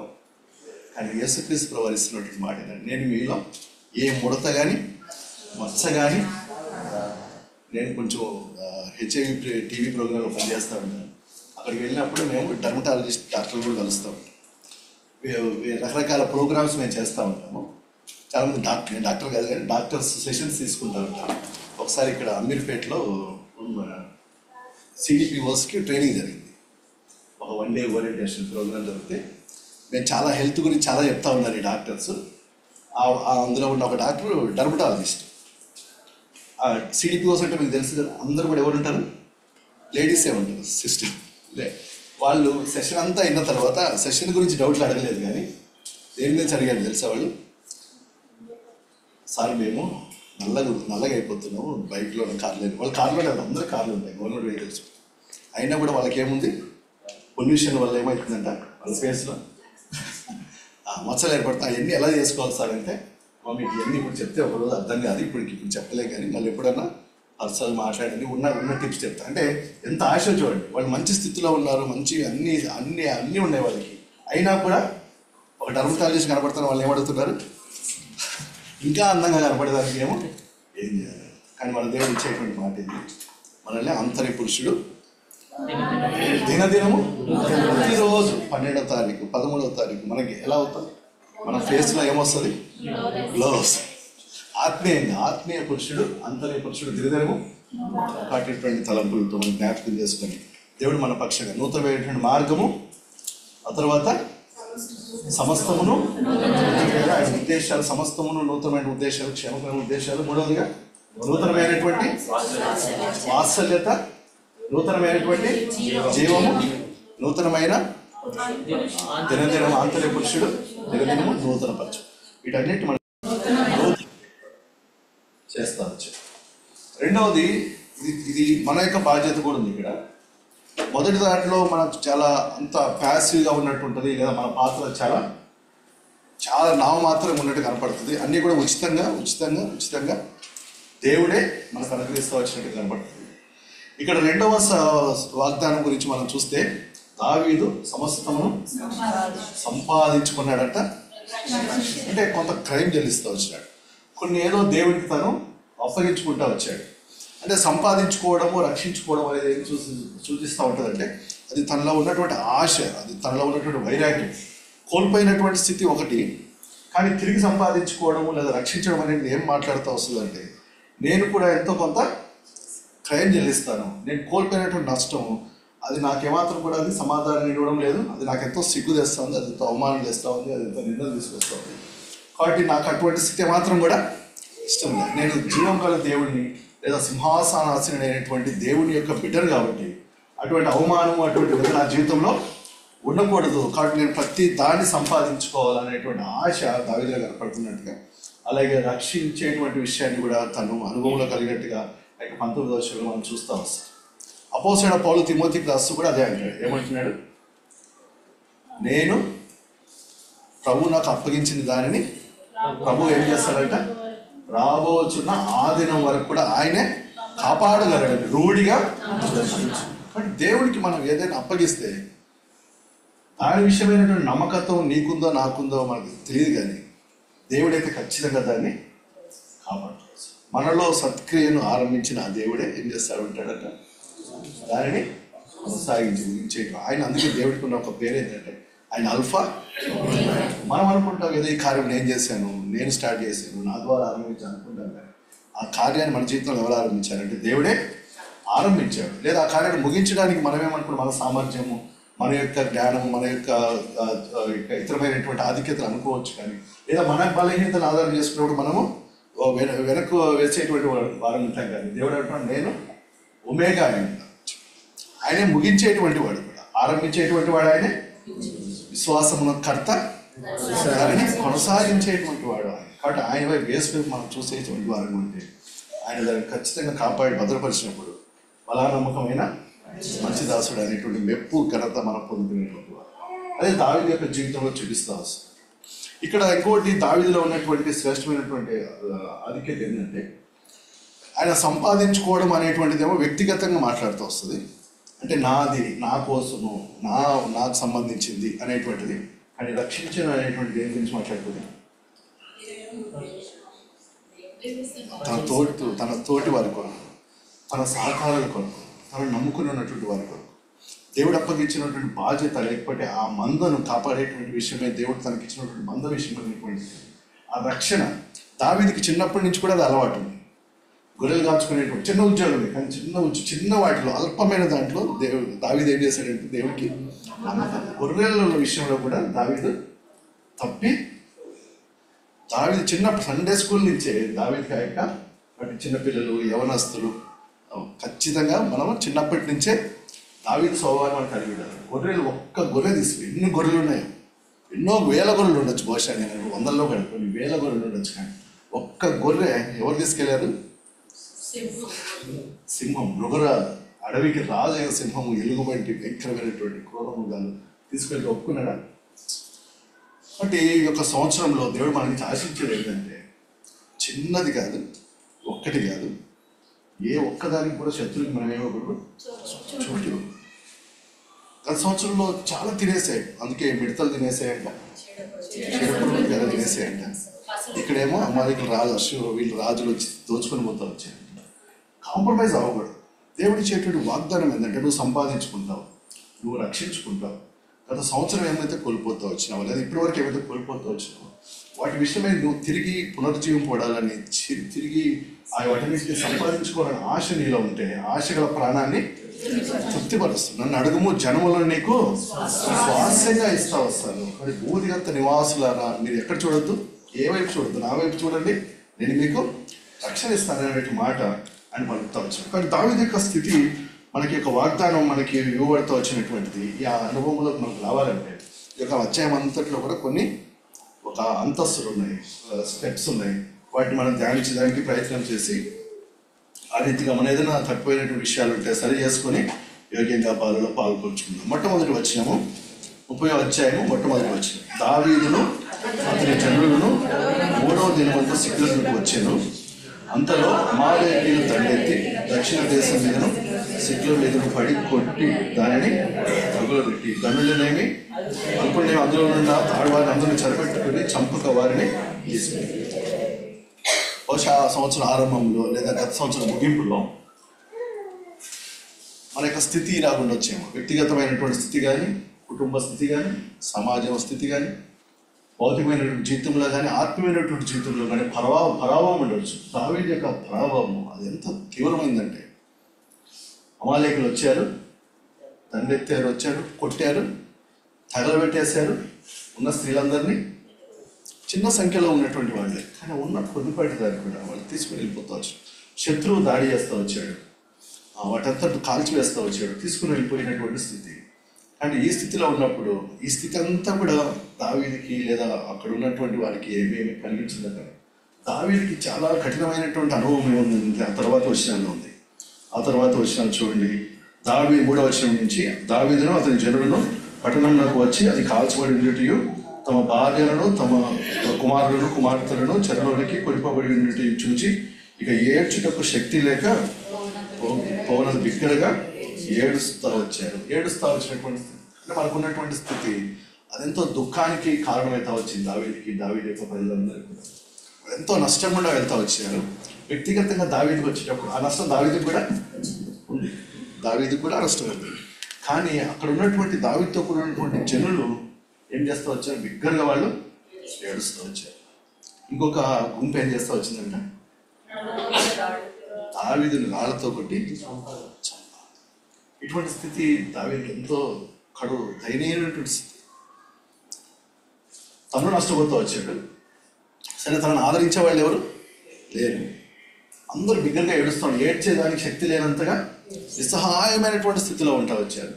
కానీ యేసుక్రీస్తు ప్రవహిస్తున్నటువంటి మాట ఏంటంటే, నేను మీలో ఏ ముడత కానీ మచ్చ కానీ, నేను కొంచెం హెచ్ఐవి టీవీ ప్రోగ్రాంలో పనిచేస్తూ ఉంటాను. అక్కడికి వెళ్ళినప్పుడు మేము డర్మటాలజిస్ట్ డాక్టర్లు కూడా కలుస్తూ ఉంటాం. రకరకాల ప్రోగ్రామ్స్ మేము చేస్తూ ఉంటాము. చాలామంది డాక్టర్ కాదు కానీ డాక్టర్స్ సెషన్స్ తీసుకుంటూ ఉంటాను. ఒకసారి ఇక్కడ అమీర్పేటలో సిడిపిఓస్కి ట్రైనింగ్ జరిగింది. ఒక 1 day ఓరియంటేషన్ ప్రోగ్రామ్ జరిగితే నేను చాలా హెల్త్ గురించి చాలా చెప్తా ఉన్నారు ఈ డాక్టర్స్. అందులో ఉన్న ఒక డాక్టర్ డర్మటాలజిస్ట్. సిడిపిఓస్ అంటే మీకు తెలుసు కదా, అందరూ కూడా ఎవరు ఉంటారు, లేడీసే ఉంటారు సిస్టర్. వాళ్ళు సెషన్ అంతా అయిన తర్వాత సెషన్ గురించి డౌట్లు అడగలేదు, కానీ దేని గురించి అడిగారు తెలుసా వాళ్ళు, సార్ మేము నల్లగా అయిపోతున్నాము బైక్లో కార్లో. వాళ్ళు కార్లో లేదు, అందరూ కార్లు ఉంటాయి, గవర్నమెంట్ వెహికల్స్. అయినా కూడా వాళ్ళకి ఏముంది, పొల్యూషన్ వల్ల ఏమవుతుందంట వాళ్ళ ఫేస్లో మచ్చలు ఏర్పడతాయి. అవన్నీ ఎలా చేసుకోవాలి సార్ అంటే, మీకు ఇవన్నీ ఇప్పుడు చెప్తే ఒకరోజు అర్థం కాదు, ఇప్పుడు చెప్పలే, కానీ మళ్ళీ ఎప్పుడన్నా పర్సనల్ మాట్లాడండి, ఉన్న టిప్స్ చెప్తా అంటే. ఎంత ఆశ చూడండి, వాళ్ళు మంచి స్థితిలో ఉన్నారు, మంచి అన్నీ ఉన్నాయి వాళ్ళకి. అయినా కూడా ఒక డర్మటాలజిస్ట్ కనపడుతున్న వాళ్ళు ఏమడుగుతున్నారు, ఇంకా అందంగా కనపడేదానికి ఏమో ఏం చేయాలి. కానీ మన దేవుడు ఇచ్చేటువంటి మాట ఇది, మనల్ని అంతర్య పురుషుడు దినదినము ప్రతిరోజు 12వ తారీఖు 13వ తారీఖు మనకి ఎలా అవుతుంది, మన ఫేస్లో ఏమొస్తుంది, గ్లో వస్తుంది. ఆత్మీయ పురుషుడు అంతర్య పురుషుడు దినదినము కాటిటువంటి తలంపులతో మనం జ్ఞాపకం చేసుకొని, దేవుడు మన పక్షంగా నూతనమైనటువంటి మార్గము, ఆ తర్వాత సమస్తమును ఆయన ఉద్దేశాలు, సమస్తమును నూతనమైన ఉద్దేశాలు, క్షేమకరమైన ఉద్దేశాలు. మూడవదిగా నూతనమైనటువంటి వాత్సల్యత, నూతనమైనటువంటి జీవము, నూతనమైన దినదినము ఆంతర్య పురుషుడు దినదినము నూతన పరచు. వీటన్నిటి మనం చేస్తా వచ్చాం. రెండవది ఇది మన యొక్క బాధ్యత కూడా ఉంది ఇక్కడ. మొదటి దాంట్లో మనకు చాలా అంత ప్యాసివ్గా ఉన్నట్టు ఉంటుంది, లేదా మన పాత్ర చాలా నామమాత్రం ఉన్నట్టు కనపడుతుంది. అన్నీ కూడా ఉచితంగా దేవుడే మనకు అనుగ్రహిస్తూ వచ్చినట్టు కనపడుతుంది. ఇక్కడ రెండవ వాగ్దానం గురించి మనం చూస్తే, దావీదు సమస్తమును సంపాదించుకున్నాడంట. అంటే కొంత క్రైమ్ చెల్లిస్తూ వచ్చాడు, కొన్ని ఏదో దేవుడికి తను అప్పగించుకుంటూ వచ్చాడు. అంటే సంపాదించుకోవడము, రక్షించుకోవడం అనేది ఏం సూచిస్తూ ఉంటుందంటే, అది తనలో ఉన్నటువంటి ఆశ, అది తనలో ఉన్నటువంటి వైరాగ్యం. కోల్పోయినటువంటి స్థితి ఒకటి, కానీ తిరిగి సంపాదించుకోవడము లేదా రక్షించడం అనేది ఏం మాట్లాడుతూ వస్తుందంటే, నేను కూడా ఎంతో కొంత క్రయం చెల్లిస్తాను, నేను కోల్పోయినటువంటి నష్టము అది నాకేమాత్రం కూడా అది సమాధానం ఇవ్వడం లేదు, అది నాకు ఎంతో సిగ్గు తెస్తూ ఉంది, అది ఎంతో అవమానం చేస్తూ ఉంది, అది ఎంతో నిందలు తీసుకొస్తూ ఉంది. కాబట్టి నాకు అటువంటి స్థితి మాత్రం కూడా ఇష్టం లేదు. నేను జీవం గల దేవుడిని లేదా సింహాసనాసీనుడైనటువంటి దేవుని యొక్క బిడ్డను కాబట్టి అటువంటి అవమానము, అటువంటి విధంగా నా జీవితంలో ఉండకూడదు. కాబట్టి నేను ప్రతి దాన్ని సంపాదించుకోవాలనేటువంటి ఆశ దావీదులో కనపడుతున్నట్టుగా, అలాగే రక్షించేటువంటి విషయాన్ని కూడా తను అనుభవంలో కలిగినట్టుగా 19వ వచనంలో మనం చూస్తూ వస్తాం. అపోస్తలుడైన పౌలు తిమోతికి రాస్తూ కూడా అదే అంటాడు. ఏమంటున్నాడు, నేను ప్రభు నాకు అప్పగించిన దానిని ప్రభు ఏం చేస్తాడంట, రాబోచున్న ఆ దినం వరకు కూడా ఆయనే కాపాడగలడు, రూఢిగా. బట్ దేవుడికి మనం ఏదైనా అప్పగిస్తే దాని విషయమైనటువంటి నమ్మకత్వం నీకుందో నాకుందో మనకు తెలియదు, కానీ దేవుడైతే ఖచ్చితంగా దాన్ని కాపాడుకోవచ్చు. మనలో సత్క్రియను ఆరంభించిన ఆ దేవుడే ఏం చేస్తాడు ఉంటాడట, దానిని కొనసాగించేయడం. ఆయన అందుకే దేవుడికి ఉన్న ఒక పేరు ఏంటంటే ఆయన అల్ఫా. మనం అనుకుంటాం ఏదో ఈ కార్యం నేను చేశాను, నేను స్టార్ట్ చేశాను, నా ద్వారా ఆరంభించాను అనుకుంటాం, కానీ ఆ కార్యాన్ని మన జీవితంలో ఎవరు ఆరంభించారంటే దేవుడే ఆరంభించాడు. లేదా ఆ కార్యాన్ని ముగించడానికి మనమేమనుకున్నాం, మన సామర్థ్యము, మన యొక్క జ్ఞానము, మన యొక్క ఇతరమైనటువంటి ఆధిక్యతలు అనుకోవచ్చు, కానీ లేదా మన బలహీనతను ఆధారం చేసుకున్నప్పుడు మనము వెనక్కు వేసేటువంటి వారు ఉంటాం కానీ దేవుడు అంటున్నాడు నేను ఒమేగా ఆయన. ఆయనే ముగించేటువంటి వాడు కూడా, ఆరంభించేటువంటి వాడు ఆయనే, విశ్వాసమున కర్త దానిని కొనసాగించేటువంటి వాడు ఆయన. కాబట్టి ఆయన వైపు వేసుకుని మనం చూసేటువంటి వారు ఉంటే ఆయన దాన్ని ఖచ్చితంగా కాపాడి భద్రపరిచినప్పుడు బలా నమ్మకమైన మంచి దాసుడు అనేటువంటి మెప్పు ఘనత మనం పొందుకునేటువంటి వారు. అదే దావీదు యొక్క జీవితంలో చూపిస్తూ వస్తుంది. ఇక్కడ ఇంకోటి దావీదులో ఉన్నటువంటి శ్రేష్టమైనటువంటి ఆధిక్యత ఏంటంటే ఆయన సంపాదించుకోవడం అనేటువంటిదేమో వ్యక్తిగతంగా మాట్లాడుతూ వస్తుంది. అంటే నాది, నా కోసము, నాకు సంబంధించింది అనేటువంటిది. కానీ రక్షించడం అనేటువంటిది దేని గురించి మాట్లాడుతుంది? తన తోటి వారి కొరకు, తన సహకారుల కొరకు, తను నమ్ముకుని ఉన్నటువంటి వారి కొరకు దేవుడు అప్పగించినటువంటి బాధ్యత, లేకపోతే ఆ మందను కాపాడేటువంటి విషయమే దేవుడు తనకి ఇచ్చినటువంటి మంద విషయమైనటువంటి ఆ రక్షణ. దావీదుకి చిన్నప్పటి నుంచి కూడా అది అలవాటు ఉంది. గొర్రెలు కాల్చుకునేటువంటి చిన్న ఉద్యోగమే, కానీ చిన్న వాటిలో అల్పమైన దాంట్లో దావీదు ఏం చేశాడంటే దేవుడికి గొర్రెల విషయంలో కూడా దావీదు చిన్నప్పుడు సండే స్కూల్ నుంచే దావీదు కాక వాటి చిన్నపిల్లలు, యవనస్తులు ఖచ్చితంగా మనం చిన్నప్పటి నుంచే దావీదు స్వభావం మనం కలిగి ఉండాలి. గొర్రెలు ఒక్క గొర్రె తీసుకుని ఎన్ని గొర్రెలు ఉన్నాయో, ఎన్నో వేల గొర్రెలు ఉండొచ్చు, బహుశా నేను 100లో కానీ కొన్ని వేల గొర్రెలు ఉండొచ్చు. కానీ ఒక్క గొర్రె ఎవరు తీసుకెళ్లారు? సింహం, మృగరాజు, అడవికి రాజు అయిన సింహము, ఎలుగుబంటి, భయంకరమైనటువంటి క్రూరముగాలు తీసుకెళ్ళి ఒప్పుకున్నాడా? అంటే ఈ యొక్క సంవత్సరంలో దేవుడు మనకి ఆశించేది ఏంటంటే చిన్నది కాదు, ఒక్కటి కాదు, ఏ ఒక్కదానికి కూడా శత్రువుకి మనం ఏమవ్వకూడదు చోటు. గత సంవత్సరంలో చాలా తినేసాయి, అందుకే మిడతలు తినేసాయంట, చెడుపురుగులు కదా తినేసాయంట. ఇక్కడేమో అమ్మాయికి వీళ్ళు రాజులు వచ్చి దోచుకొని పోతా వచ్చాయంట. కాంప్రమైజ్ అవ్వకూడదు. దేవుడు ఇచ్చేటువంటి వాగ్దానం ఏంటంటే నువ్వు సంపాదించుకుంటావు, నువ్వు రక్షించుకుంటావు. గత సంవత్సరం ఏమైతే కోల్పోతూ వచ్చినావు, లేదా ఇప్పటివరకు ఏమైతే కోల్పోతూ వచ్చినావు, వాటి విషయమై నువ్వు తిరిగి పునర్జీవం పడాలని, తిరిగి ఆ వాటిని సంపాదించుకోవాలని ఆశ నీలో ఉంటే ఆశ గల ప్రాణాన్ని తృప్తిపరుస్తుంది. నన్ను అడుగుము, జనములను నీకు స్వాస్యంగా ఇస్తా వస్తాను. మరి భూదిగత నివాసులారా మీరు ఎక్కడ చూడొద్దు, ఏ వైపు చూడొద్దు, నా వైపు చూడండి, నేను మీకు రక్షణ ఇస్తాను అనే మాట అని పలుకుతా వచ్చాను. కానీ దావీదు యొక్క స్థితి మనకి యొక్క వాగ్దానం మనకి ఇవ్వబడుతూ వచ్చినటువంటిది. ఈ అనుభవంలో మనకు రావాలంటే ఈ యొక్క అధ్యాయం అంతట్లో కూడా కొన్ని ఒక అంతస్తులు ఉన్నాయి, స్టెప్స్ ఉన్నాయి. వాటిని మనం ధ్యానించడానికి ప్రయత్నం చేసి ఆ రీతిగా మన ఏదైనా తక్కువైనటువంటి విషయాలు ఉంటే సరి చేసుకొని యోగ్యంగా పాల్పంచుకుందాం. మొట్టమొదటి వచ్చినాము 30వ అధ్యాయము మొట్టమొదటి వచ్చిన దావీదును అతని జనులను 3వ దినమంతా సిక్లగుకు వచ్చాను. అంతలో అమాలేకీయులు దండెత్తి దక్షిణ దేశం మీదను సిక్ల మీదను పడి కొట్టి దానిని తగులబెట్టి గనులనేమి అల్పునేమి అందులో ఉన్న తాడువారిని అందరినీ చెరపెట్టుకుని చంపక వారిని తీసుకుని బహుశా ఆ సంవత్సరం ఆరంభంలో లేదా గత సంవత్సరం ముగింపులో మన యొక్క స్థితి ఇలాగుండా వచ్చేమో. వ్యక్తిగతమైనటువంటి స్థితి కానీ, కుటుంబ స్థితి కానీ, సమాజం స్థితి కానీ, భౌతికమైనటువంటి జీవితంలో కానీ, ఆత్మీయమైనటువంటి జీవితంలో కానీ ప్రభావం ఉండవచ్చు. దావీదు యొక్క ప్రభావం అది ఎంత తీవ్రమైందంటే అమాలేకులు వచ్చారు, దండెత్తారు, వచ్చారు, కొట్టారు, తగలబెట్టేశారు ఉన్న స్త్రీలందరినీ. చిన్న సంఖ్యలో ఉన్నటువంటి వాళ్ళే, కానీ ఉన్న కొద్దిపాటి దాన్ని కూడా వాళ్ళు తీసుకుని వెళ్ళిపోతూ వచ్చారు. శత్రువు దాడి చేస్తూ వచ్చాడు, వాటంతా కాల్చివేస్తూ వచ్చాడు, తీసుకుని వెళ్ళిపోయినటువంటి స్థితి. అంటే ఈ స్థితిలో ఉన్నప్పుడు ఈ స్థితి అంతా కూడా దావీదుకి లేదా అక్కడ ఉన్నటువంటి వారికి ఏమేమి కలిగించిందట. దావీదుకి చాలా కఠినమైనటువంటి అనుభవం ఏముంది ఆ తర్వాత వచనంలో ఉంది. ఆ తర్వాత వచనం చూడండి, 3వ వచనం నుంచి దావీదును అతని జనులను పట్టణంలోకి వచ్చి అది కాల్చబడి ఉన్నట్టు తమ భార్యలను తమ కుమారులను కుమార్తెలను చెరలోనికి కొనిపోబడి ఉన్నట్టు చూచి ఇక ఏడ్చుటకు శక్తి లేక పౌరులు బిగ్గరగా ఏడుస్తూ వచ్చినటువంటి స్థితి. అంటే మనకు ఉన్నటువంటి స్థితి అదెంతో దుఃఖానికి కారణమవుతా వచ్చింది. దావీదు యొక్క ప్రజలందరికీ కూడా ఎంతో నష్టం కూడా వెళ్తా వచ్చారు. వ్యక్తిగతంగా దావీదుకి వచ్చేటప్పుడు ఆ నష్టం దావీదుకి కూడా ఉంది, దావీదుకి కూడా నష్టం ఉంది. కానీ అక్కడ ఉన్నటువంటి దావీదుతో కూడినటువంటి జనులు ఏం చేస్తూ వచ్చారు? బిగ్గరగా వాళ్ళు ఏడుస్తూ వచ్చారు. ఇంకొక గుంపు ఏం చేస్తూ వచ్చిందంట, దావీదుని రాళ్లతో కొట్టి చంపాలి. ఇటువంటి స్థితి దావీదుకి ఎంతో దయనీయమైనటువంటి స్థితి. తను నష్టపోతూ వచ్చాడు. సరే, తనను ఆదరించే వాళ్ళు ఎవరు? లేరు. అందరూ బిగ్గరగా ఏడుస్తాం, ఏడ్చేదానికి శక్తి లేనంతగా నిస్సహాయమైనటువంటి స్థితిలో ఉంటా వచ్చారు.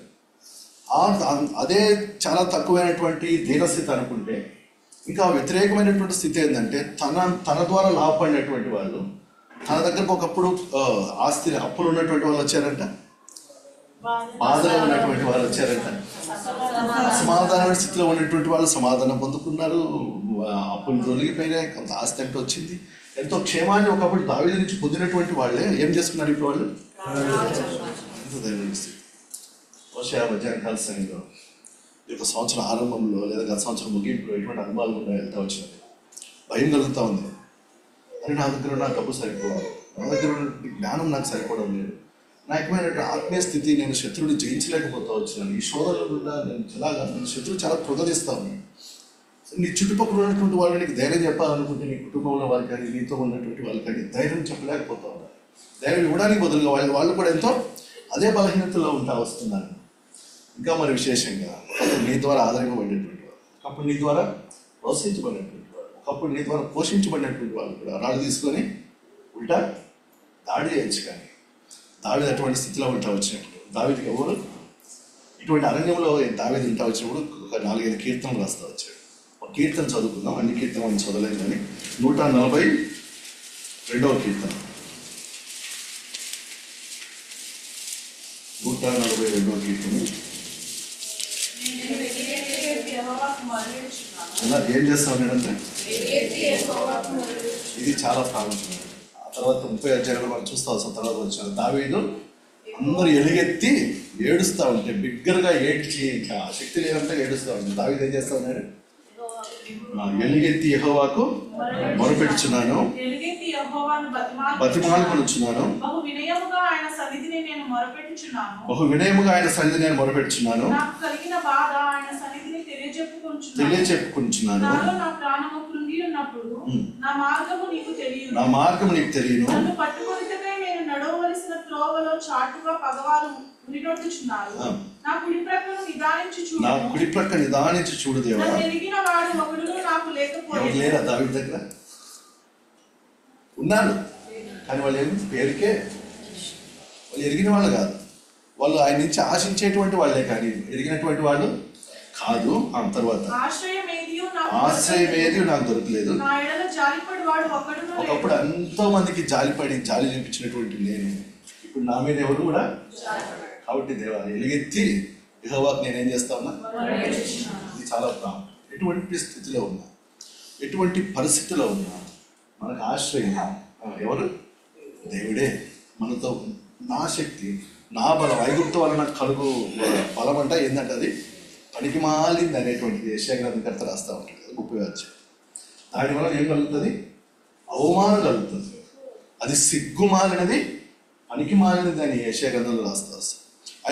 అదే చాలా తక్కువైనటువంటి దీనస్థితి అనుకుంటే, ఇంకా వ్యతిరేకమైనటువంటి స్థితి ఏంటంటే తన ద్వారా లాభపడినటువంటి వాళ్ళు, తన దగ్గరకు ఒకప్పుడు ఆస్తి అప్పులు ఉన్నటువంటి వాళ్ళు వచ్చారంట, బాధలో ఉన్నటువంటి వాళ్ళు వచ్చారంట, అసమాధానమైన స్థితిలో ఉన్నటువంటి వాళ్ళు సమాధానం పొందుకున్నారు, అప్పులు తొలగిపోయినాయి, కొంత ఆస్తి అంటే వచ్చింది, ఎంతో క్షేమాన్ని ఒకప్పుడు దావీదు నుంచి పొందినటువంటి వాళ్ళే ఏం చేసుకున్నారు ఇప్పుడు వాళ్ళు? ఎంతో ధైర్యం స్థితి. హోషేయ మధ్యాహ్నకాల సమయంలో ఈ యొక్క సంవత్సరం ఆరంభంలో లేదా గత సంవత్సరం ముగింపులో ఎటువంటి అనుభవాలు ఉన్నాయి వెళ్తా వచ్చినది, భయం కలుగుతూ ఉంది. అని నా దగ్గర ఉన్న డబ్బు సరిపోదు, నా దగ్గర ఉన్న జ్ఞానం నాకు సరిపోవడం లేదు, నాయకమైనటువంటి ఆత్మీయ స్థితి, నేను శత్రువుని జయించలేకపోతా వచ్చినాను, ఈ శోధనలో నేను శత్రువు చాలా ప్రగతిస్తా ఉన్నాను. నీ చుట్టుపక్కల ఉన్నటువంటి వాళ్ళు నీకు ధైర్యం చెప్పాలనుకుంటే, నీ కుటుంబంలో వాళ్ళు కానీ నీతో ఉన్నటువంటి వాళ్ళు కానీ ధైర్యం చెప్పలేకపోతా ఉన్నారు. ధైర్యం ఇవ్వడానికి బదులుగా వాళ్ళు కూడా ఎంతో అదే బలహీనతలో ఉంటా వస్తున్నారు. ఇంకా మరి విశేషంగా ఒకప్పుడు నీ ద్వారా ఆదరింపబడినటువంటి వాళ్ళు, ఒకప్పుడు నీ ద్వారా ప్రోత్సహించబడినటువంటి వాళ్ళు, ఒకప్పుడు నీ ద్వారా పోషించబడినటువంటి వాళ్ళు కూడా రాళ్ళు తీసుకొని ఉల్టా దాడి చేయొచ్చు. కానీ దావీదు అటువంటి స్థితిలో ఉంటా వచ్చినప్పుడు, దావీదుకి ఎవరు ఇటువంటి అరణ్యంలో దావీదు ఉంటా వచ్చినప్పుడు ఒక 4-5 కీర్తనలు రాస్తా వచ్చాడు. ఒక కీర్తన చదువుకుందాం, అన్ని కీర్తనలు చదవలేదు కానీ 142వ కీర్తన, 142వ కీర్తన. అలా ఏం చేస్తాం నేనంటే, ఇది చాలా ప్రాముఖ్యమైనది. ఆ తర్వాత 30 అధ్యాయంలో మనం చూస్తా వస్తాం. తర్వాత వచ్చారు దావీదు అందరూ ఎలుగెత్తి ఏడుస్తూ ఉంటే, బిగ్గరగా ఏడ్చి ఇంకా శక్తి లేనంతా ఏడుస్తూ ఉంటాడు. దావీదు ఏం చేస్తా ఉన్నాడు? ఎలుగెత్తి యెహోవాకు మొరపెట్టుచున్నాను, బతిమాలుకొనుచున్నాను, బహు వినయముగా ఆయన సన్నిధిని నేను మొరపెట్టుచున్నాను, తెలియచెప్పుకొనుచున్నాను, నా మార్గము నీకు తెలియను, నా కుడి ప్రక్క నిదానించి చూడు దేవా. లేరా దావీదు దగ్గర? ఉన్నారు, కానీ వాళ్ళు ఏమి పేరుకే, వాళ్ళు ఎరిగిన వాళ్ళు కాదు, వాళ్ళు ఆయన నుంచి ఆశించేటువంటి వాళ్ళే కానీ ఎరిగినటువంటి వాళ్ళు కాదు. ఆ తర్వాత ఆశ్రయం ఏది నాకు దొరకలేదు. ఒకప్పుడు ఎంతో మందికి జాలి చూపించినటువంటి నేను ఇప్పుడు నా మీద ఎవరు కూడా. కాబట్టి దేవా ఎలుగెత్తి యెహోవాకు నేనేం చేస్తా ఉన్నా? ఇది చాలా ప్రాముఖ్యం. ఎటువంటి స్థితిలో ఉన్నా, ఎటువంటి పరిస్థితిలో ఉన్నా మనకు ఆశ్రయం ఎవరు? దేవుడే. మనతో నా శక్తి, నా బలం, ఐగుప్తు వలన కలుగు బలం అంటే ఏంటంటే అది పనికి మాలింది అనేటువంటిది యెషయా గ్రంథకర్త రాస్తూ ఉంటాడు. 30 అధ్యాయం. దాని వల్ల ఏం కలుగుతుంది? అవమానం కలుగుతుంది. అది సిగ్గుమాలినది, పనికి మాలినది అని యెషయా గ్రంథంలో రాస్తూ వస్తాం.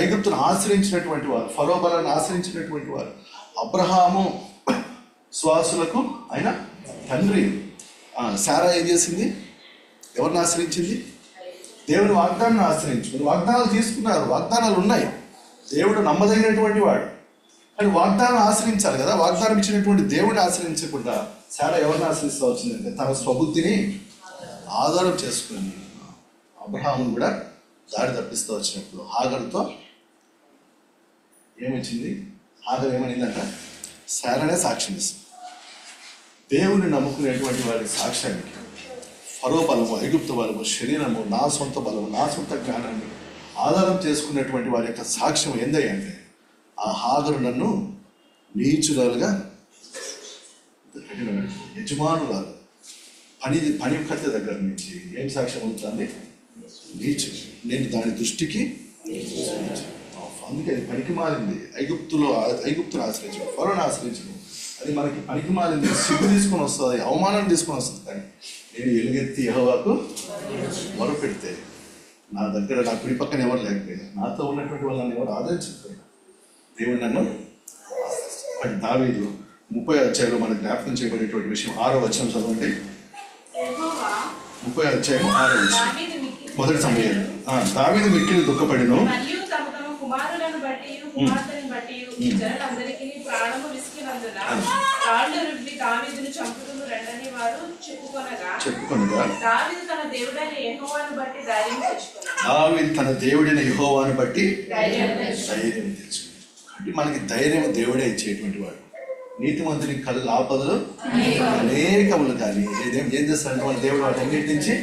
ఐగుప్తును ఆశ్రయించినటువంటి వారు, ఫరో బలాన్ని ఆశ్రయించినటువంటి వారు, అబ్రహాము శ్వాసులకు ఆయన తండ్రి. శారా ఏం చేసింది? ఎవరిని ఆశ్రయించింది? దేవుని వాగ్దానాన్ని ఆశ్రయించుకుని వాగ్దానాలు తీసుకున్నారు. వాగ్దానాలు ఉన్నాయి, దేవుడు నమ్మదగినటువంటి వాడు. కానీ వాగ్దానం ఆశ్రయించాలి కదా. వాగ్దానం ఇచ్చినటువంటి దేవుడిని ఆశ్రయించకుండా శారా ఎవరిని ఆశ్రయిస్తూ వచ్చిందంటే తన స్వబుద్ధిని ఆధారం చేసుకుని అబ్రహామును కూడా దారి తప్పిస్తూ వచ్చినప్పుడు హాగరుతో ఏమొచ్చింది? హాగరు ఏమనిందంట? శారానే సాక్ష్యం ఇస్తుంది. దేవుని నమ్ముకునేటువంటి వారి సాక్ష్యానికి ఫరో బలము, ఐగుప్తు బలము, శరీరము, నా సొంత బలము, నా సొంత జ్ఞానాన్ని ఆధారం చేసుకున్నటువంటి వారి యొక్క సాక్ష్యం ఏందయ్య అంటే, ఆ హాగరు నన్ను నీచురాలుగా, యజమానురాలు, పని కత్తి దగ్గర నుంచి ఏం సాక్ష్యం అవుతుంది? నీచు. నేను దాని దృష్టికి అందుకే అది పనికి మారింది. ఐగుప్తును ఆశ్రయించడం, ఫరోని ఆశ్రయించడం అది మనకి పనికి మారింది, సిగ్గు తీసుకొని వస్తుంది, అవమానం తీసుకొని వస్తుంది. కానీ నేను ఎలుగెత్తి యెహోవాకు మొరపెడితే నా దగ్గర నా కుడి పక్కన ఎవరు లేకపోయినా, నాతో ఉన్నటువంటి వాళ్ళని ఎవరు ఆదరించకపోయినా దేవుడు నన్ను. దావీదు 30 అధ్యాయంలో మనకు జ్ఞాపకం చేయబడేటువంటి విషయం 6వ వచనం చదవండి. 30 అధ్యాయం 6వ వచనం. మొదటి సమయం. దావీదు మిక్కిలి దుఃఖపడెను, వారు చెప్పుకొనగా దావీదు తన దేవుడైన యెహోవాను బట్టి ధైర్యం తెచ్చుకున్నాడు. అంటే మనకి ధైర్యం దేవుడే ఇచ్చేటువంటి వాడు. నీతిమంతుని కళ్ళు ఆపదలు అనేకములు, కానీ ఏం చేస్తారంటే మన దేవుడు వాటి అన్నిటి నుంచి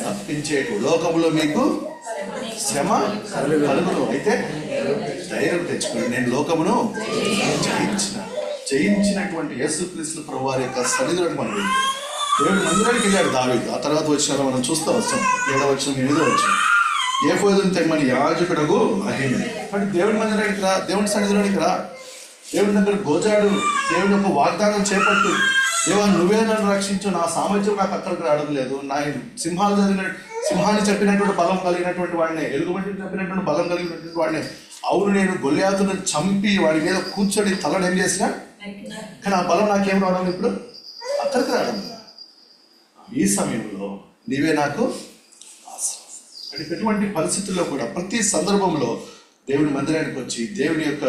తప్పించేటు. లోకంలో మీకు శ్రమ కలుగును, అయితే ధైర్యం తెచ్చుకోండి, నేను లోకమును జయించినటువంటి యేసుక్రీస్తు ప్రభువారి యొక్క సన్నిధిలోకి మనం వెళ్ళి దేవుడి మందిరానికి వెళ్ళాడు దావీదు. ఆ తర్వాత వచ్చిన మనం చూస్తూ వస్తాం. 7వ వచనం 8వ వచనం, ఏఫోదును తెమ్మని యాజకుడగు అహీమెలెకు. అంటే దేవుడి మందిరానికి రా, దేవుడి సన్నిధిలోనికి రా, దేవుడి దగ్గర గోజాడు, దేవుడి యొక్క వాగ్దానం చేపట్టు. దేవా నువ్వే నన్ను రక్షించు, నా సామర్థ్యం నాకు అక్కడికి రావడం లేదు, నా సింహాన్ని చెప్పినటువంటి బలం కలిగినటువంటి వాడినే, ఎలుగుబంటిని చెప్పినటువంటి బలం కలిగినటువంటి వాడినే. అవును, నేను గొల్లియాతును చంపి వాడి మీద కూర్చొని తలను ఏం చేసినా, కానీ ఆ బలం నాకేం రావడం ఇప్పుడు అక్కడికి రావడం. ఈ సమయంలో నీవే నాకు అంటే ఎటువంటి పరిస్థితుల్లో కూడా ప్రతి సందర్భంలో దేవుని మందిరానికి వచ్చి దేవుని యొక్క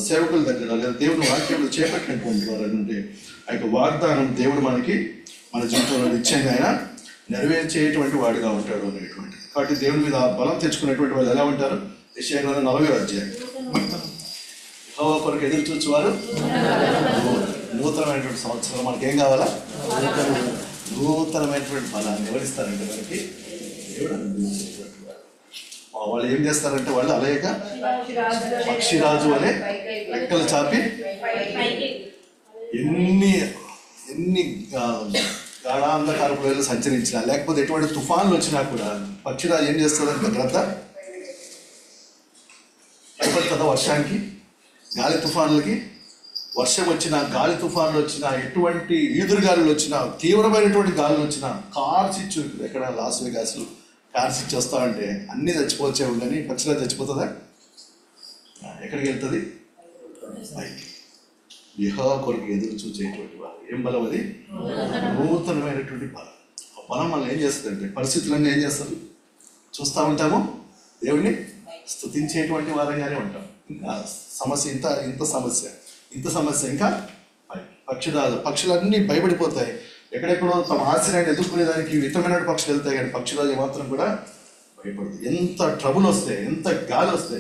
సేవకుల దగ్గర లేదా దేవుని వాక్యంలో చేపట్టినటువంటి వారు అంటే ఆ యొక్క వాగ్దానం దేవుడు మనకి మన జీవితంలో నిశ్చయంగా ఆయన నెరవేర్చేటువంటి వాడిగా ఉంటాడు అనేటువంటి. కాబట్టి దేవుని మీద బలం తెచ్చుకునేటువంటి వాళ్ళు ఎలా ఉంటారు? యెషయా గ్రంథం 40వ అధ్యాయం, యెహోవా కొరకు ఎదురు చూచువారు నూతనమైనటువంటి సంవత్సరం. మనకేం కావాలా? నూతనమైనటువంటి బలాన్ని ఎవరిస్తారంటే మనకి దేవుడు అనుగ్రహించేటువంటి వాడు. వాళ్ళు ఏం చేస్తారంటే వాళ్ళు అలయక పక్షిరాజు అనే రెక్కలు చాపి ఎన్ని గాఢాంధకారపు వేళలు సంచరించినా, లేకపోతే ఎటువంటి తుఫాన్లు వచ్చినా కూడా పక్షిరాజు ఏం చేస్తుందంటే భద్రత భయపడుతుందా? వర్షానికి, గాలి తుఫాన్లకి, వర్షం వచ్చినా, గాలి తుఫాన్లు వచ్చినా, ఎటువంటి ఈదురుగాలులు వచ్చినా, తీవ్రమైనటువంటి గాలులు వచ్చినా, కార్స్ ఇచ్చు ఎక్కడ లాస్ వేగాస్లు కార్స్ ఇచ్చి వస్తా అంటే అన్నీ చచ్చిపోవచ్చేమో, కానీ పక్షిరాజు చచ్చిపోతుందా? ఎక్కడికి వెళ్తుంది? పైకి. యెహోవా కొరకు ఎదురు చూసేటువంటి వారు ఏం బలం? అది నూతనమైనటువంటి బలం. ఆ బలం మనం ఏం చేస్తుందంటే పరిస్థితులన్నీ ఏం చేస్తారు? చూస్తూ ఉంటాము, దేవుణ్ణి స్తుతించేటువంటి వారంగానే ఉంటాం. ఇంకా సమస్య ఇంత సమస్య ఇంకా పక్షులన్నీ భయపడిపోతాయి. ఎక్కడెక్కడో తమ ఆశ్రయాన్ని ఎదుర్కొనేదానికి విత్తమైన పక్షులు వెళ్తాయి, కానీ పక్షురాజు మాత్రం కూడా భయపడుతుంది. ఎంత ట్రబుల్ వస్తే, ఎంత గాలి వస్తే,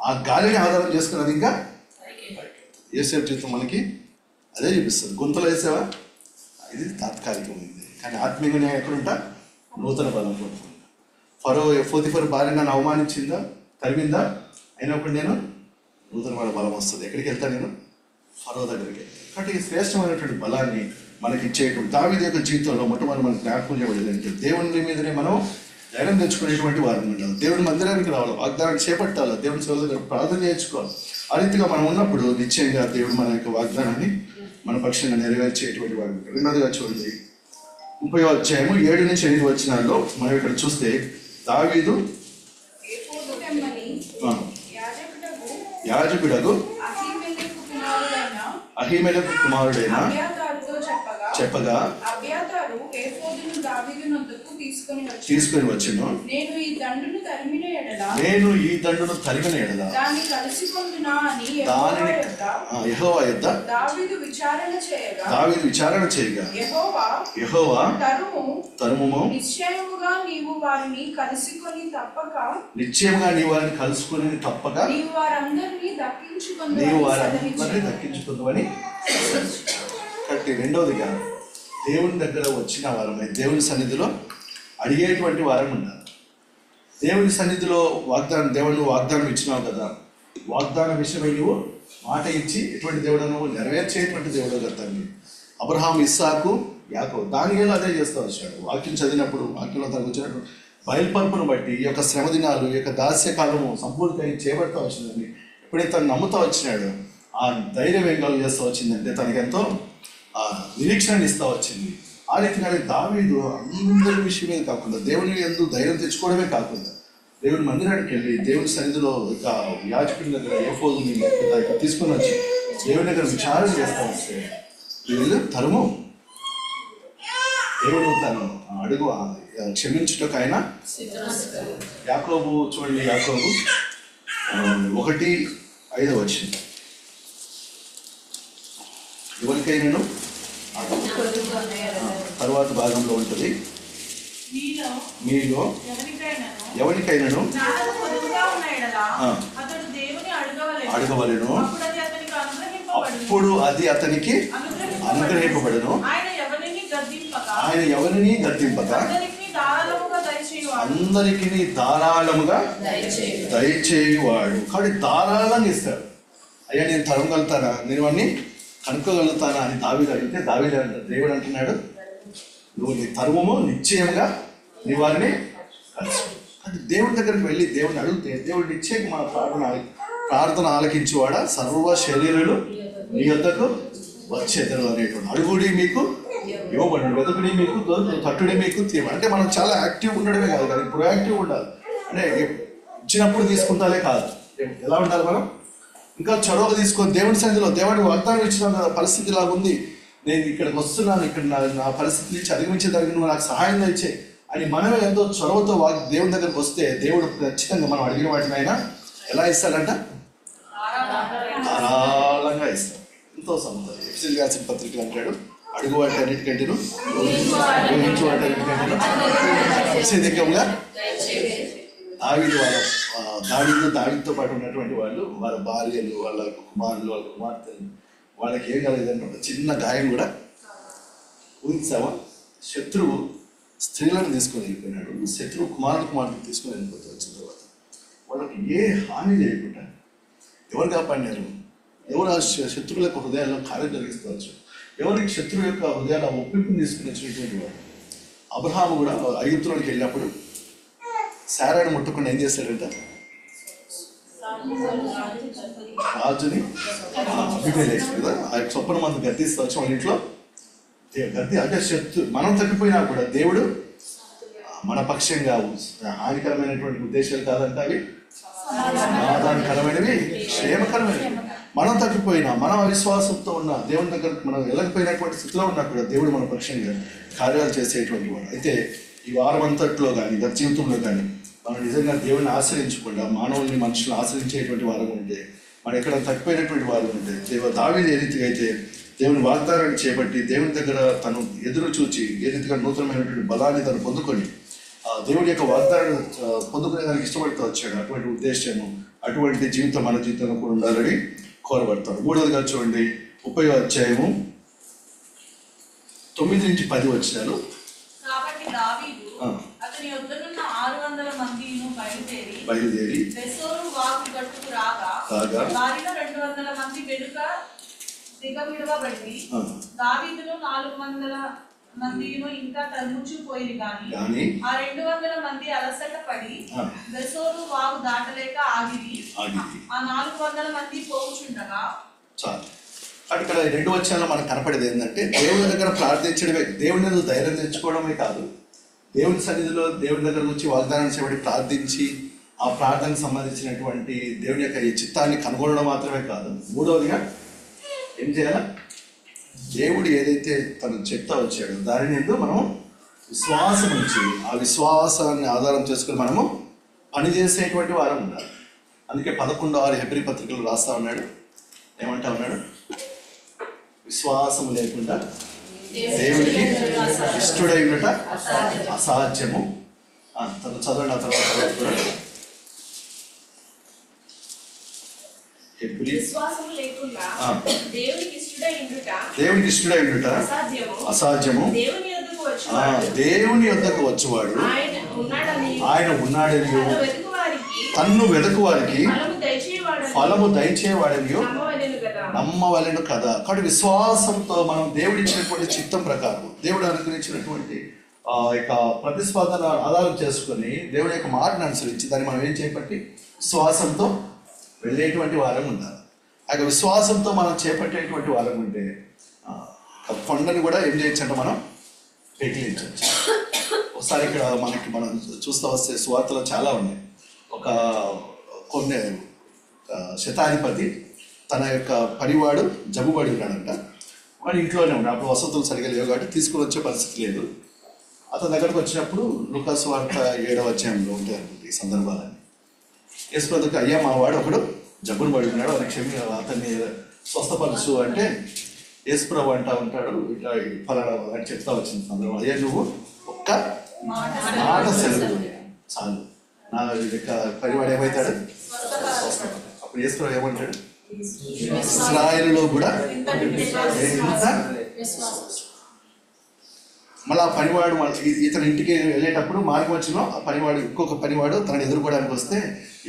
ఆ గాలిని ఆధారం చేసుకుని అది ఇంకా యేసేపు జీవితం మనకి అదే చూపిస్తుంది. గుంతలు వేసావా, ఇది తాత్కాలికమైంది, కానీ ఆత్మీయంగా ఎక్కడుంటా నూతన బలం పొందుకుంటా. పోతీఫరు భార్య నన్ను అవమానించిందా, తరిమిందా, అయినప్పుడు నేను నూతన బలం వస్తుంది. ఎక్కడికి వెళ్తాను? నేను ఫరో దగ్గరికి వెళ్తాను. కాబట్టి ఈ శ్రేష్టమైనటువంటి బలాన్ని మనకి ఇచ్చేటువంటి దావీదు యొక్క జీవితంలో మొట్టమొదటి మనకు జ్ఞాపకం చేయబడేది దేవుని మీదనే మనం ధైర్యం తెచ్చుకునేటువంటి వారు ఉండాలి. దేవుని మందిరానికి రావాలి, వాగ్దానాన్ని చేపట్టాలి, దేవుని సేవ దగ్గర ప్రార్థన చేయించుకోవాలి. ఆ రీతిగా మనం ఉన్నప్పుడు నిశ్చయంగా దేవుడు మన యొక్క వాగ్దానాన్ని మన పక్షంగా నెరవేర్చేటువంటి వాడు. రెండోదిగా చూడండి, 30వ అధ్యాయము 7 నుంచి 8 వచనాల్లో మనం ఇక్కడ చూస్తే దావీదు యాజకుడగు అహీమెలెకు కుమారుడైన చెప్పగా తీసుకొని వచ్చును. నేను ఈ దండును తరిమిన ఎడల దానిని యెహోవా యొద్ద దావీదు విచారణ చేయగా యెహోవా తరుముము నిశ్చయముగా నీవు వారిని కలుసుకొని తప్పక నీవు వారందరినీ దక్కించుకుందువని. కాబట్టి రెండవదిగా దేవుని దగ్గర వచ్చిన వారమై దేవుని సన్నిధిలో అడిగేటువంటి వారం ఉండాలి. దేవుని సన్నిధిలో దేవుడు వాగ్దానం ఇచ్చినావు కదా, వాగ్దాన విషయమై నువ్వు మాట ఇచ్చి ఎటువంటి దేవుడు నువ్వు నెరవేర్చేటువంటి దేవుడు కదా. అబ్రహాం, ఇస్సాకు, యాకోబు, దానియేలు అదే చేస్తూ వచ్చాడు. వాక్యం చదివినప్పుడు వాక్యంలో తనకు వచ్చినటువంటి బయలుపరుపును బట్టి ఈ యొక్క శ్రమ దినాలు, ఈ యొక్క దాస్యకాలము సంపూర్తిగా చేపడుతూ వచ్చిందని ఎప్పుడైతే తను నమ్ముతూ వచ్చినాడు, ఆ ధైర్యం ఏం కలుగు చేస్తూ వచ్చిందంటే తనకెంతో నిరీక్షణ ఇస్తూ వచ్చింది. ఆ రీతిగా దావీదు అందరి విషయం మీద కాకుండా దేవుని యందు ధైర్యం తెచ్చుకోవడమే కాకుండా దేవుని మందిరానికి వెళ్ళి దేవుని సన్నిధిలో ఇక యాజకుడి దగ్గర ఏఫోదుని తీసుకొని వచ్చి దేవుని దగ్గర విచారణ చేస్తూ వస్తే వీళ్ళు తరుము దేవుడు తను అడుగు క్షమించుటకు ఆయన యాకోబు చూడండి, యాకోబు 1:5 వచ్చింది. ఎవరికైనా తర్వాత భాగంలో ఉంటుంది. మీలో ఎవరికైనాను అడగవలెను, అప్పుడు అది అతనికి అనుగ్రహింపబడును. ఆయన ఎవరిని గద్దింపక అందరికీ ధారాళముగా దయచేయువాడు. కాబట్టి ధారాళంగా ఇస్తాడు. అయ్యా నేను తరగలుగుతానా, నేను అన్ని కనుక్కోగలుగుతానా అని దావీదు అడిగితే దావీదు అంటాడు, దేవుడు అంటున్నాడు నువ్వు నీ తరుమము నిశ్చయంగా నీ వారిని కలిసి. అంటే దేవుడి దగ్గరికి వెళ్ళి దేవుడిని అడిగితే దేవుడు నిశ్చయం మన ప్రార్థన ఆలకించేవాడా సర్వ శరీరులు నీ యొద్దకు వచ్చేదరు అనేటువంటి. అడుగుడి మీకు ఇవ్వబడు, వెతుకుడి మీకు తట్టుడి మీకు తీయబడి. అంటే మనం చాలా యాక్టివ్ ఉండడమే కాదు కానీ ప్రొయాక్టివ్ ఉండాలి. అంటే ఇచ్చినప్పుడు తీసుకుంటాలే కాదు, ఎలా ఉండాలి మనం ఇంకా చొరవ తీసుకొని దేవుడి సన్నిధిలో దేవుడికి వాగ్దానం ఇచ్చినాం కదా, పరిస్థితి ఇలాగుంది, నేను ఇక్కడికి వస్తున్నాను, ఇక్కడ నా పరిస్థితి నుంచి అధిగమించేదానికి నువ్వు నాకు సహాయం ఇచ్చే అని మనమే ఎంతో చొరవతో దేవుని దగ్గరికి వస్తే దేవుడు ఖచ్చితంగా మనం అడిగిన వాటిని ఆయన ఎలా ఇస్తాడంట, ధారాళంగా ఇస్తాడు. ఎంతో సంబంధం. ఎఫ్ఎస్సీయులకు రాసిన పత్రికలు అంటాడు అడుగు వాటి అన్నిటికంటేను ఊహించు వాటి అన్నిటికంటేను అత్యధికంగా. దావీదుతో పాటు ఉన్నటువంటి వాళ్ళు, వాళ్ళ భార్యలు, వాళ్ళ కుమారులు, వాళ్ళ కుమార్తెలు, వాళ్ళకి ఏం కలగదంటే ఒక చిన్న గాయం కూడా ఊహించావా, శత్రువు స్త్రీలను తీసుకొని వెళ్ళిపోయినాడు, శత్రువు కుమార్తెను తీసుకొని వెళ్ళిపోతే వచ్చిన తర్వాత వాళ్ళకి ఏ హాని చేయకుండా ఎవరు కాపాడినారు, ఎవరు ఆ శత్రువుల యొక్క హృదయాల్లో కార్యం జరిగిస్తవచ్చు, ఎవరికి శత్రువు యొక్క హృదయాల ఒప్పింపుని తీసుకుని వచ్చినటువంటి వాడు. అబ్రహాము కూడా ఐగుప్తులోకి వెళ్ళినప్పుడు శారాను ముట్టుకుని ఏం చేశాడంట, రాజుని అభిమేలేశాడు కదా, ఆ చొప్పున మంది గద్దిస్తూ వచ్చి వాళ్ళ ఇంట్లో గద్ది అంటే మనం తప్పిపోయినా కూడా దేవుడు మన పక్షంగా హానికరమైనటువంటి ఉద్దేశాలు కాదంట, అవి సమాధానకరమైనవి, క్షేమకరమైనవి. మనం తప్పిపోయినా, మనం అవిశ్వాసంతో ఉన్న దేవుని దగ్గర మనం వెళ్ళకపోయినటువంటి స్థితిలో ఉన్నా కూడా దేవుడు మన పక్షంగా కార్యాలు చేసేటువంటి వాడు. అయితే ఈ వారం అంతట్లో కానీ గత జీవితంలో కానీ మనం నిజంగా దేవుడిని ఆశ్రయించకుండా మానవుల్ని మనుషులను ఆశ్రయించేటువంటి వారు ఉంటే, మనం ఎక్కడ తప్పిపోయినటువంటి వారు ఉంటే, దావీదు ఏ రీతిగా అయితే దేవుని వాగ్దానాన్ని చేపట్టి దేవుని దగ్గర తను ఎదురు చూచి ఏ రీతిగా నూతనమైనటువంటి బలాన్ని తను పొందుకొని దేవుడి యొక్క వాగ్దానాన్ని పొందుకునే దానికి ఇష్టపడుతూ వచ్చాడు. అటువంటి ఉద్దేశము, అటువంటి జీవితం మన జీవితంలో కూడా ఉండాలని కోరబడతాడు. మూడవదిగా చూడండి 30వ అధ్యాయము 9-10 వచనాలు. కాబట్టి దావీదు అతని యొద్దనున్న 600 మందిని బయలుదేరి బెసోరు వాగు గట్టుకు రాగా వారిలో 200 మంది వెనుక దిగవిడవబడి దావీదును 400 మందిను ఇంకా తరుముచు పోయింది కానీ ఆ 200 మంది అలసట పడి బెసోరు వాగు దాటలేక ఆగిరి. ఆ 400 మంది పోవుచుండగా చాలు. ఇక్కడ 2 వచనాల్లో మనకు కనపడేది ఏంటంటే దేవుని దగ్గర ప్రార్థించడమే, దేవుని మీద ధైర్యం తెచ్చుకోవడమే కాదు, దేవుని సన్నిధిలో దేవుని దగ్గర నుంచి వాగ్దానం చేయబడి ప్రార్థించి ఆ ప్రార్థనకు సంబంధించినటువంటి దేవుని యొక్క ఈ చిత్తాన్ని కనుగొనడం మాత్రమే కాదు, మూడవదిగా ఏం చేయాలా, దేవుడు ఏదైతే తను చెప్తా వచ్చాడో దానిని ఎందుకు మనం విశ్వాసం ఉంచి ఆ విశ్వాసాన్ని ఆధారం చేసుకుని మనము పనిచేసేటువంటి వారం ఉండాలి. అందుకే 11వ హెబ్రీ పత్రికలు రాస్తా ఉన్నాడు, ఏమంటా ఉన్నాడు, విశ్వాసం లేకుండా దేవుడికి ఇష్టడై ఉండట అసాధ్యము. తను చదవండి. ఆ తర్వాత కూడా దేవునికి ఇష్టడై ఉండుట అసాధ్యము. దేవుని యొద్దకు వచ్చేవాడు ఆయన ఉన్నాడని తన్ను వెతుకు వారికి ఫలము దయచేవాడని నమ్మవలెను కదా. కాబట్టి విశ్వాసంతో మనం దేవుడు ఇచ్చినటువంటి చిత్తం ప్రకారం, దేవుడు అనుగ్రహించినటువంటి యొక్క ప్రతిస్పందన ఆధారం చేసుకొని దేవుడి యొక్క మాటను అనుసరించి దాన్ని మనం ఏం చేపట్టి విశ్వాసంతో వెళ్ళేటువంటి వారం ఉండాలి. ఆ యొక్క విశ్వాసంతో మనం చేపట్టేటువంటి వారం ఉంటే కొండని కూడా ఏం చేయొచ్చు అంటే మనం పెకిలించవచ్చు. ఒకసారి ఇక్కడ మనం చూస్తూ వస్తే సువార్తలు చాలా ఉన్నాయి. కొన్ని శతాధిపతి తన యొక్క పనివాడు జబ్బుబడి ఉన్నాడంట, వాడు ఇంట్లోనే ఉన్నాడు. అప్పుడు వసతులు సరిగా లేవు కాబట్టి తీసుకుని వచ్చే పరిస్థితి లేదు. అతని దగ్గరకు వచ్చినప్పుడు లూకా సువార్త 7వ అధ్యాయంలో ఉంటాయి అనుకుంటే ఈ సందర్భాలని. యేసుప్రభుకి అయ్యా మా వాడు ఒకడు జబ్బును పడి ఉన్నాడు, అతన్ని స్వస్థపరచు అంటే యేసుప్రభు అంటా ఉంటాడు, ఇట్లా ఫలానా అని చెప్తా వచ్చిన సందర్భం, అదే నువ్వు ఒక్క మాట సెలవు చాలు, నా పనివాడు ఏమవుతాడు, అప్పుడు యేసుప్రభు ఏమంటాడు, ఇశ్రాయేలులో కూడా ఇంత మళ్ళీ ఆ పనివాడు ఇతని ఇంటికి వెళ్ళేటప్పుడు మార్గం వచ్చిన ఆ పనివాడు ఇంకొక పనివాడు తనని ఎదుర్కోవడానికి వస్తే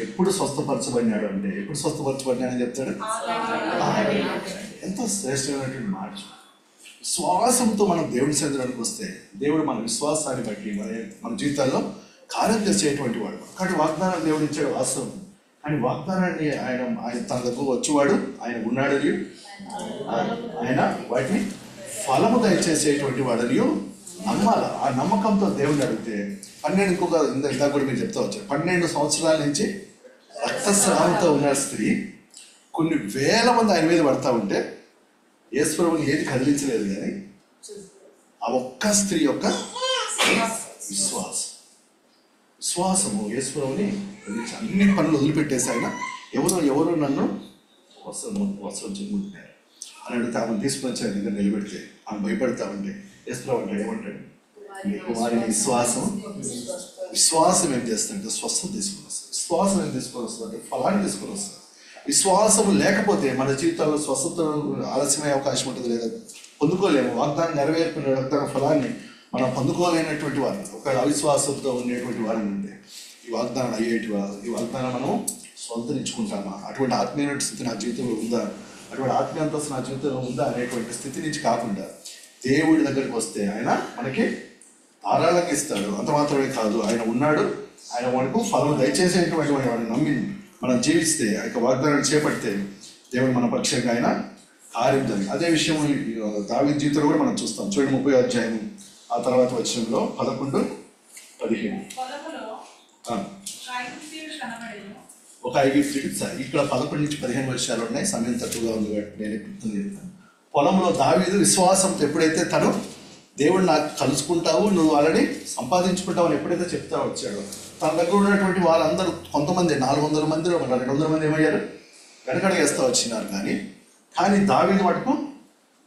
ఎప్పుడు స్వస్థపరచబడినాడు అంటే, ఎప్పుడు స్వస్థపరచబడినాడని చెప్తాడు. ఎంతో శ్రేష్టమైనటువంటి మాట. విశ్వాసంతో మనం దేవుని సన్నిధిలోకి వస్తే దేవుడు మన విశ్వాసాన్ని బట్టి మన జీవితాల్లో కార్యం చేసేటువంటి వాడు. కాబట్టి వాగ్దానం దేవుడు ఇచ్చాడు వాస్తవం, కానీ వాగ్దానాన్ని ఆయన తన దగ్గర వచ్చేవాడు, ఆయన ఉన్నాడని ఆయన వాటిని ఫలము దయచేసేటువంటి వాడని నమ్మాలి. ఆ నమ్మకంతో దేవుడిని అడిగితే 12 ఇందాక కూడా మీరు చెప్తా వచ్చారు, 12 సంవత్సరాల నుంచి రక్తస్రావంతో ఉన్న స్త్రీ కొన్ని వేల మంది ఆయన మీద పడతా ఉంటే యేసుప్రభుని ఏది కదిలించలేదు, కానీ ఆ ఒక్క స్త్రీ యొక్క విశ్వాసము యేసుప్రభుని అన్ని పనులు వదిలిపెట్టేసి ఆయన ఎవరు నన్ను వస్త్రం చెప్పుకుంటున్నారు అని అడిగితే ఆమెను తీసుకుని వచ్చి ఆయన దగ్గర నిలబెడితే ఆమె భయపడతా ఉంటే యేసుప్రభు అంటాడు, ఏమంటాడు, మీ కుమారి విశ్వాసం ఏం చేస్తుంటే స్వస్థత తీసుకుని వస్తుంది. విశ్వాసం ఏం తీసుకొని వస్తుంది, ఫలాన్ని తీసుకొని వస్తుంది. విశ్వాసం లేకపోతే మన జీవితాల్లో స్వస్థత ఆలస్యమయ్యే అవకాశం ఉంటుంది, లేదా పొందుకోలేము. వాగ్దానం నెరవేర్పున వాగ్దాన ఫలాన్ని మనం పొందుకోలేనటువంటి వారిని, ఒకవేళ అవిశ్వాసంతో ఉండేటువంటి వారిని ఉంటే ఈ వాగ్దానం అయ్యేటి వారు, ఈ వాగ్దానం మనం స్వంతరించుకుంటామా, అటువంటి ఆత్మీయ స్థితి నా జీవితంలో ఉందా, అటువంటి ఆత్మీయ అంతస్తు నా జీవితంలో ఉందా అనేటువంటి స్థితి నుంచి కాకుండా దేవుడి దగ్గరికి వస్తే ఆయన మనకి ధారాళంగా ఇస్తాడు. అంత మాత్రమే కాదు, ఆయన ఉన్నాడు, ఆయన మనకు ఫలం దయచేసేటువంటి వాడిని నమ్మి మనం జీవిస్తే, ఆ యొక్క వాగ్దానాన్ని చేపడితే దేవుడు మన పక్షంగా ఆయన కార్యం జరిగింది. అదే విషయం దావీదు జీవితంలో కూడా మనం చూస్తాం. చూడండి 30వ అధ్యాయం ఆ తర్వాత వచనంలో 11-15 ఒక ఐగుప్తీయుడు, ఇక్కడ 11-15 వర్షాలు ఉన్నాయి, సమయం తక్కువగా ఉంది కాబట్టి నేను గుర్తు చెప్తాను. పొలంలో దావీదు విశ్వాసంతో ఎప్పుడైతే తను దేవుడు నాకు కలుసుకుంటావు, నువ్వు ఆల్రెడీ సంపాదించుకుంటావు అని ఎప్పుడైతే చెప్తా వచ్చాడో, తన దగ్గర ఉన్నటువంటి వాళ్ళందరూ కొంతమంది 400 మంది 200 మంది ఏమయ్యారు, వెనకడగేస్తా వచ్చినారు. కానీ దావీదు మటుకు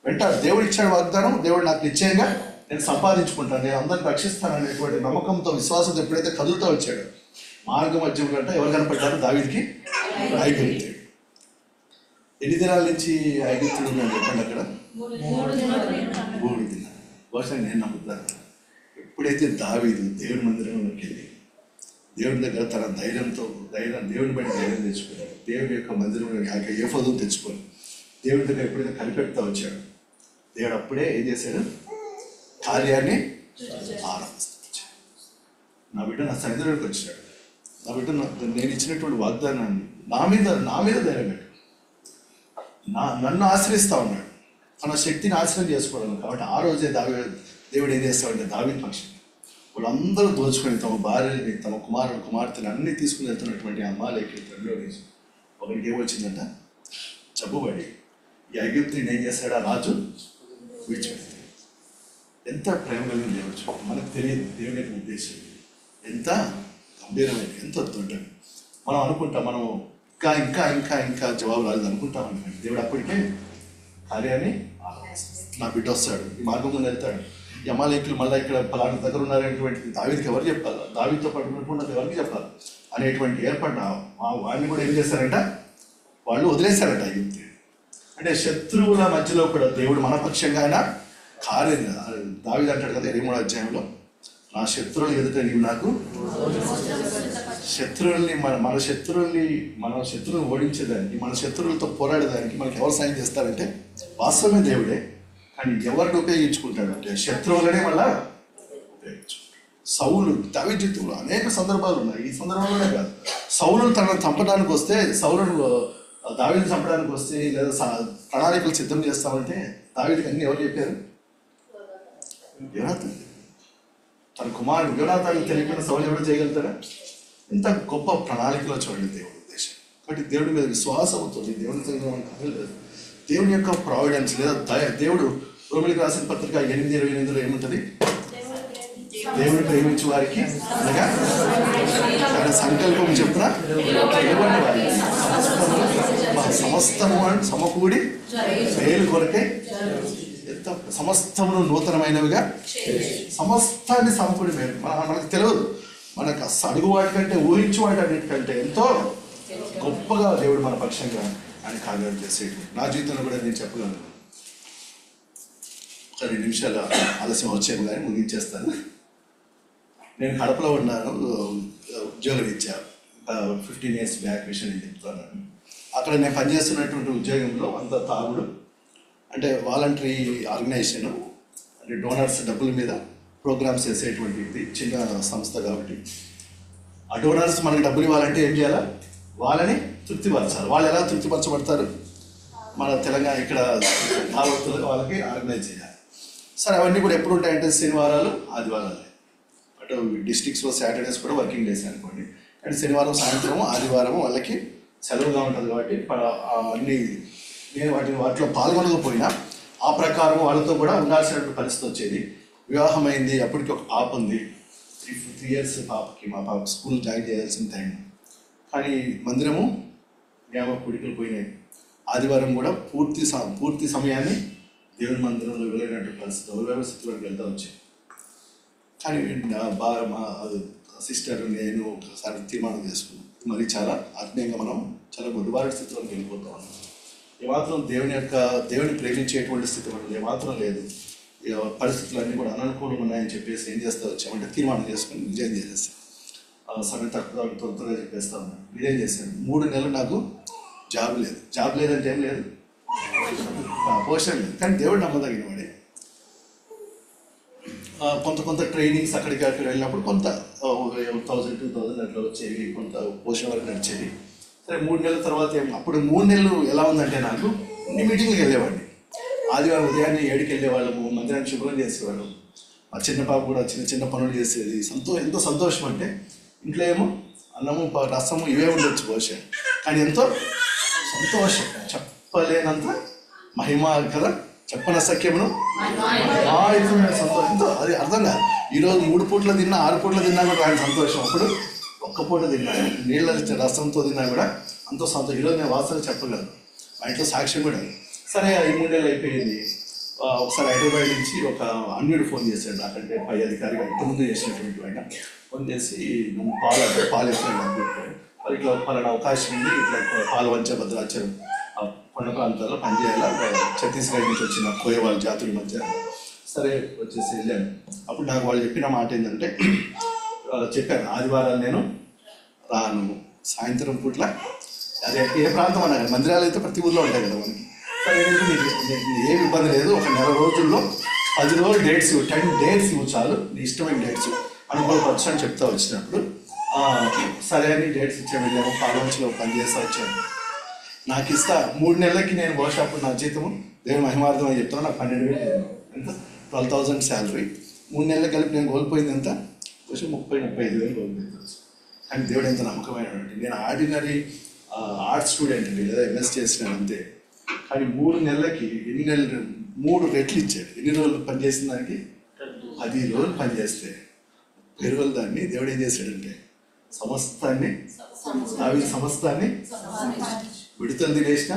వెంటాడు. దేవుడు ఇచ్చాడు వాగ్దానం, దేవుడు నాకు నిశ్చయంగా నేను సంపాదించుకుంటాను, నేను అందరిని రక్షిస్తాను అనేటువంటి నమ్మకంతో విశ్వాసంతో ఎప్పుడైతే కదులుతూ వచ్చాడో, మార్గ మధ్యంలో అంటే ఎవరు కనపడ్డారు, దావీదుకి ఐగుప్తీయుడు. ఎన్ని దినాల నుంచి ఐగుప్తుడు ఉన్నాడు చెప్పండి అక్కడ? 3 దినాలు. బహుశా నేను నమ్ముతాను, ఎప్పుడైతే దావీదు దేవుని మందిరంలోకి వెళ్ళి దేవుని దగ్గర తన దేవుని బట్టి ధైర్యం తెచ్చుకున్నాడు, దేవుడి యొక్క మందిరంలో ఆ యొక్క ఏఫోదును తెచ్చుకొని దేవుడి దగ్గర ఎప్పుడైతే కనిపెడతా వచ్చాడు, దేవుడు అప్పుడే ఏం చేశాడు, కార్యాన్ని ఆరంభిస్తూ వచ్చాడు. నా బిడ్డ నా సన్నిధిలోకి వచ్చాడు, నా బిడ్డ నేను ఇచ్చినటువంటి వాగ్దానాన్ని నా మీద ధైర్యం పెట్టు, నన్ను ఆశ్రయిస్తా ఉన్నాడు, తన శక్తిని ఆశ్రయం చేసుకోవడం. కాబట్టి ఆ రోజే దేవుడు ఏం చేస్తాడంటే దావీదు పక్షం వాళ్ళందరూ దోచుకొని తమ భార్యని, తమ కుమార్తెని అన్ని తీసుకుని వెళ్తున్నటువంటి అమ్మాయిలకి తండ్రిలో ఒకరికి ఏమొచ్చిందంట, జబ్బుబడి ఈ ఐగుప్తుని ఏం చేస్తాడు, ఆ రాజు విడిచిపెడతాడు. ఎంత ప్రేమ కలిగిన దేవుడు, మనకు తెలియదు దేవుని యొక్క ఉద్దేశం ఎంత గంభీరమైన, ఎంత దొడ్డని మనం అనుకుంటాం. మనం ఇంకా ఇంకా ఇంకా ఇంకా జవాబు రాలేదు అనుకుంటాం అనుకోండి, దేవుడు అప్పటికే కార్యాన్ని నా బిడ్డ వస్తాడు, ఈ మార్గం ముందు వెళ్తాడు. ఈ అమాలేకులు మళ్ళీ ఇక్కడ పలానా దగ్గర ఉన్నారనేటువంటి దావీదుకి ఎవరు చెప్పాలి, దావీదుతో పడుకున్నప్పుడు ఎవరికి చెప్పాలి అనేటువంటి ఏర్పడ్డ వాడిని కూడా ఏం చేశారంట, వాళ్ళు వదిలేశారట ఐగుప్తు. అంటే శత్రువుల మధ్యలో కూడా దేవుడు మన పక్షంగా ఆయన కార్యం. దావీదు అంటాడు కదా 23వ అధ్యాయంలో, నా శత్రువులు ఎదుట నీవు నాకు శత్రువుల్ని మన శత్రువులను ఓడించేదానికి, మన శత్రువులతో పోరాడేదానికి మనకి ఎవరు సాయం చేస్తారంటే వాస్తవమే దేవుడే. కానీ ఎవరిని ఉపయోగించుకుంటాడు అంటే శత్రువులనే మళ్ళా ఉపయోగించుకుంటాడు. సౌలు దావీదు జీవితంలో అనేక సందర్భాలు ఉన్నాయి. ఈ సందర్భంలోనే కాదు, సౌలు తనను చంపడానికి వస్తే, సౌలును దావీదుని చంపడానికి వస్తే, లేదా ప్రణాళికలు సిద్ధం చేస్తామంటే దావీదుకి అన్ని ఎవరు చెప్పారు, యోనాతాను. తన కుమారుడు యోనాతాను తెలియకుండా సౌలు ఎవరు చేయగలుగుతారా? ఎంత గొప్ప ప్రణాళికలో చూడండి దేవుడి ఉద్దేశం. కాబట్టి దేవుడి మీద విశ్వాసంతో దేవుని యొక్క ప్రావిడెన్స్ లేదా దేవుడు రోమిలికి రాసిన పత్రిక 8:28 ఏముంటుంది, దేవుని ప్రేమించే వారికి అనగా ఆయన సంకల్పం చెప్పున దేవుని వారికి సమస్తము సమకూడి మేలు కొరకే ఎంత సమస్తమును నూతనమైనవిగా సమస్తాన్ని సమకూడి మేలు. మనకు తెలియదు, మనకు అడుగు వాటికంటే ఊహించు వాటి అన్నిటికంటే ఎంతో గొప్పగా దేవుడు మన పక్షంగా ఆయన కార్యాలు చేసేది. నా జీవితంలో కూడా నేను చెప్పగలను. ఒక 2 నిమిషాలు ఆలస్యం వచ్చాను కానీ ముగించేస్తాను. నేను కడపలో ఉన్నాను, ఉద్యోగం ఇచ్చాను 15 years బ్యాక్ విషయం నేను చెప్తాను. అక్కడ నేను పనిచేస్తున్నటువంటి ఉద్యోగంలో అంత తాగుడు, అంటే వాలంటరీ ఆర్గనైజేషన్, అంటే డోనర్స్ డబ్బుల మీద ప్రోగ్రామ్స్ చేసేటువంటిది చిన్న సంస్థ కాబట్టి ఆ డోనర్స్ మనకి డబ్బులు ఇవ్వాలంటే ఏం చేయాలా, వాళ్ళని తృప్తిపరచాలి. వాళ్ళు ఎలా తృప్తిపరచబడతారు, మన తెలంగాణ ఇక్కడ దావతులకు వాళ్ళకి ఆర్గనైజ్ చేయాలి. సరే, అవన్నీ కూడా ఎప్పుడు ఉంటాయంటే శనివారాలు ఆదివారాలే. అటు డిస్ట్రిక్ట్స్లో సాటర్డేస్ కూడా వర్కింగ్ డేస్ అనుకోండి. అంటే శనివారం సాయంత్రం ఆదివారం వాళ్ళకి సెలవుగా ఉంటుంది కాబట్టి అన్ని నేను వాటిలో పాల్గొనకపోయినా ఆ ప్రకారం వాళ్ళతో కూడా ఉండాల్సినటువంటి పరిస్థితి వచ్చేది. వివాహం అయింది, అప్పటికి ఒక పాప ఉంది, 3 years పాపకి. మా పాప స్కూల్ జాయిన్ చేయాల్సిన టైం, కానీ మందిరము కూడికలు పోయినాయి. ఆదివారం కూడా పూర్తి సమయాన్ని దేవుని మందిరంలో వెళ్ళినట్టు పరిస్థితి, ఎవరెవరి స్థితిలోకి వెళ్తా వచ్చాయి. కానీ మా సిస్టర్ నేను ఒకసారి తీర్మానం చేసుకున్నాం, మరి చాలా ఆత్మీయంగా మనం చాలా గుడ్డుబారి స్థితిలోకి వెళ్ళిపోతా ఉన్నాం. ఏమాత్రం దేవుని ప్రేమించేటువంటి స్థితి మనకు ఏమాత్రం లేదు. పరిస్థితులన్నీ కూడా అననుకూలంగా ఉన్నాయని చెప్పేసి ఏం చేస్తా వచ్చామంటే తీర్మానం చేసుకుని రిజైన్ చేసేస్తాను. సమయం త్వరగా చెప్పేస్తా ఉన్నాను. రిజైన్ చేశాను. 3 నెలలు నాకు జాబ్ లేదు. జాబ్ లేదంటే ఏం లేదు, పోషన్ లేదు. కానీ దేవుడు నమ్మదగిన వాడే. కొంత ట్రైనింగ్స్ అక్కడికి వెళ్ళినప్పుడు కొంత 1000-2000 అట్లా వచ్చేవి, కొంత పోషన్ వరకు నడిచేది. సరే, 3 నెలల తర్వాత అప్పుడు 3 నెలలు ఎలా ఉందంటే నాకు అన్ని మీటింగ్లకు వెళ్ళేవాడిని. ఆదివారం ఉదయాన్నే 7కి వెళ్ళేవాళ్ళము, మందిరాన్ని శుభ్రం చేసేవాళ్ళం. మా చిన్న పాప కూడా చిన్న పనులు చేసేది. ఎంతో సంతోషం. అంటే ఇంట్లో ఏమో అన్నము రసము ఇవే ఉండొచ్చు బహుశా, కానీ ఎంతో సంతోషం, చెప్పలేనంత మహిమ కదా, చెప్పన సఖ్యమును సంతోషం. ఎంతో అది అర్థం కాదు. ఈరోజు 3 పూట్ల తిన్నా 6 పూట్ల తిన్నా కూడా ఆయన సంతోషం. అప్పుడు ఒక్క పూట తిన్నా, నీళ్ళ రసంతో తిన్నా కూడా అంతో సంతోషం. ఈరోజు నేను వాస్తవం చెప్పగలను, మా ఇంట్లో సాక్ష్యం కూడా. సరే, 3 నెలలు అయిపోయింది. ఒకసారి హైదరాబాద్ నుంచి ఒక అన్యుడు ఫోన్ చేశాడు నాకంటే పై అధికారిగా, ఇంతకుముందు చేసినటువంటి ఆయన ఫోన్ చేసి, పాలు వేసాడు. ఇట్లా పలానా అవకాశం ఉంది, ఇట్లా పాలవంచ భద్రాచలం కొండ ప్రాంతాల్లో పనిచేయాలి, ఛత్తీస్గఢ్ నుంచి వచ్చిన కోయవాళ్ళ జాతుల మధ్య. సరే, వచ్చేసి వెళ్ళాను. అప్పుడు నాకు వాళ్ళు చెప్పిన మాట ఏంటంటే, చెప్పాను ఆదివారాలు నేను రాను, సాయంత్రం పూట్ల. అదే ఏ ప్రాంతం అన్నా మందిరాలు అయితే ప్రతి ఊళ్ళో ఉంటాయి కదా మనకి. సరే, ఏమి ఇబ్బంది లేదు, ఒక 1 నెల రోజుల్లో 10 రోజులు డేట్స్ 10 days ఇవ్వు చాలు, నీ ఇష్టమైన డేట్స్ అనుభవపరచు అని చెప్తా వచ్చినప్పుడు సరే అని డేట్స్ ఇచ్చాను. వెళ్ళాము, పాలవంచలో పనిచేస్తా వచ్చాను. నాకు 3 నెలలకి నేను బహుశా అప్పుడు నా జీతము దేవుని మహిమార్థం అని చెప్తాను, నాకు 12,000 ఎంత 12,000 శాలరీ. 3 నెలలు కలిపి నేను కోల్పోయింది ఎంత, బహుశా 30,000-35,000 కోల్పోయింది. కానీ దేవుడు ఎంత నమ్మకమైనటువంటి. నేను ఆర్డినరీ ఆర్ట్స్ స్టూడెంట్ అండి, లేదా MS చేసినాను అంతే. కానీ 3 నెలలకి 3 రెట్లు ఇచ్చాడు. ఎన్ని రోజులు పనిచేసిన దానికి 10 రోజులు పనిచేస్తే 30 రోజులు దాన్ని దేవుడు ఏం చేశాడంటే సమస్తాన్ని విడుదల తినేసిన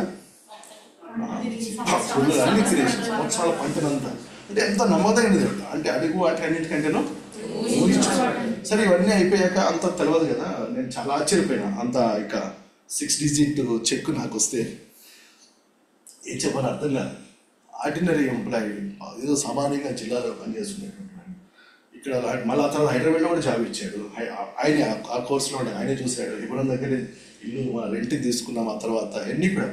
అన్ని తినేసిన సంవత్సరాల పంటనంతా. అంటే ఎంత నమ్మదగినది దేవుడు. అంటే అడుగు వాటి అన్నింటికంటేనూ ఊహించాడు. సరే, ఇవన్నీ అయిపోయాక అంత తెలియదు కదా, నేను చాలా ఆశ్చర్యపోయినా. అంత ఇక 6 digit చెక్ నాకు వస్తే ఏం చెప్పాలి అర్థం కాదు. ఆర్డినరీ ఎంప్లాయీ, ఏదో సామాన్యంగా జిల్లాలో పనిచేస్తున్నటువంటి ఇక్కడ. మళ్ళీ ఆ తర్వాత హైదరాబాద్లో కూడా జాబ్ ఇచ్చాడు. ఆయన ఆ కోర్సులో ఆయనే చూశాడు. ఎప్పుడన్నా దగ్గర ఇల్లు రెంట్కి తీసుకున్నాం. ఆ తర్వాత అన్నీ కూడా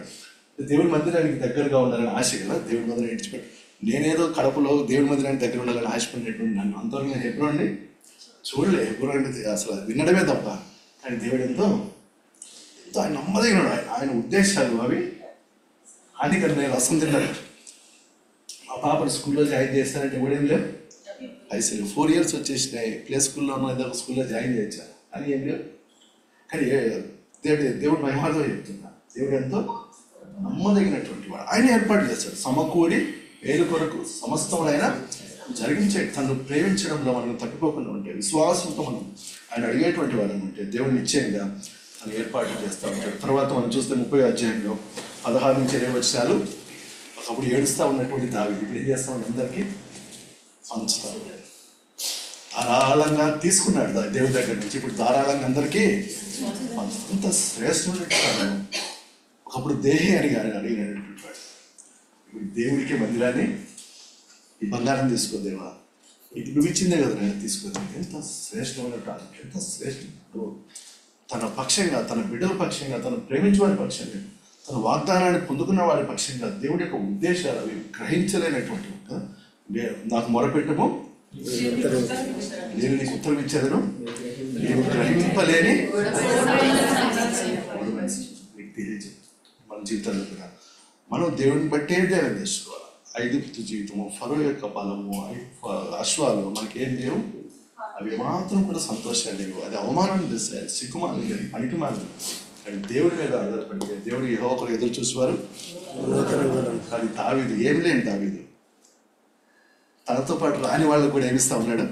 దేవుడి మందిరానికి దగ్గరగా ఉండాలని ఆశ కదా, దేవుడి మందిరం ఇచ్చిపెట్టి. నేనేదో కడపలో దేవుడి మందిరానికి దగ్గర ఉండాలని ఆశపడినటువంటి నన్ను అంతవరకు నేను హెబ్రోన్ని చూడలే. హెబ్రోన్ అసలు వినడమే తప్ప. కానీ దేవుడు ఎంతో ఆయన నమ్మదగినాడు. ఆయన ఉద్దేశాలు అవి హానికరం. నేను రసం తిన్నాను. మా పాపను స్కూల్లో జాయిన్ చేస్తానంటే కూడా ఏం లేవు పైసలు. 4 years వచ్చేసినాయి. ప్లే స్కూల్లోనో ఏదో ఒక స్కూల్లో జాయిన్ చేయించాను అని ఏం లేవు. కానీ దేవుడు మహిమార్థం చెప్తున్నా, దేవుడు ఎంతో నమ్మదగినటువంటి వాడు. ఆయన ఏర్పాటు చేశాడు. సమకూడి వేలు కొరకు సమస్తములైన జరిగించే తను ప్రేమించడంలో మనం తప్పిపోకుండా ఉంటే, విశ్వాసంతో మనం ఆయన అడిగేటువంటి వాళ్ళని ఉంటే దేవుడు నిశ్చయంగా తను ఏర్పాటు చేస్తూ ఉంటాడు. తర్వాత మనం చూస్తే 30వ అధ్యాయంలో 16 నుంచి 20 వచనాలు. ఒకప్పుడు ఏడుస్తూ ఉన్నటువంటి దావీదు ఇప్పుడు ఏం చేస్తామని అందరికీ పంచుతారు. ధారాళంగా తీసుకున్నాడు దేవుడి దగ్గర నుంచి, ఇప్పుడు ధారాళంగా అందరికీ అంత శ్రేష్ఠుడు. ఒకప్పుడు దేహి అని అడిగినటువంటి వాడు, ఇప్పుడు దేవుడికి మందిరాన్ని ఈ బంగారం తీసుకోదేవా, ఇది నువ్వు ఇచ్చిందే కదా నేను తీసుకోలేదు. ఎంత శ్రేష్టమైన ప్రాజెక్ట్, ఎంత శ్రేష్ఠుడు. తన పక్షంగా, తన బిడ్డల పక్షంగా, తను ప్రేమించే వారి పక్షంగా, తన వాగ్దానాన్ని పొందుకున్న వారి పక్షంగా దేవుడి యొక్క ఉద్దేశాలు అవి గ్రహించలేనటువంటి, నాకు మొరపెట్టము నేను నీకు ఉత్తరం ఇచ్చేదను, నీవు గ్రహింపలేని నీకు తెలియజేయదు. మన జీవితాల్లో కూడా మనం దేవుడిని బట్టే ధ్యానం చేసుకోవాలి. ఐగుప్తు జీవితము, ఫరో యొక్క బలము, అశ్వాలు మనకేం లేవు, అవి మాత్రం కూడా సంతోషాలు లేవు. అది అవమానాన్ని తెస్తాయి, సిగ్గుమానం లేదు, పనికిమానం. కానీ దేవుడి మీద ఆధారపడితే దేవుడు యెహోవాకు ఎదురు చూసేవారు. కానీ దావీదు ఏమి లేని దావీదు తనతో పాటు రాని వాళ్ళకు కూడా ఏమిస్తా ఉన్నాడు,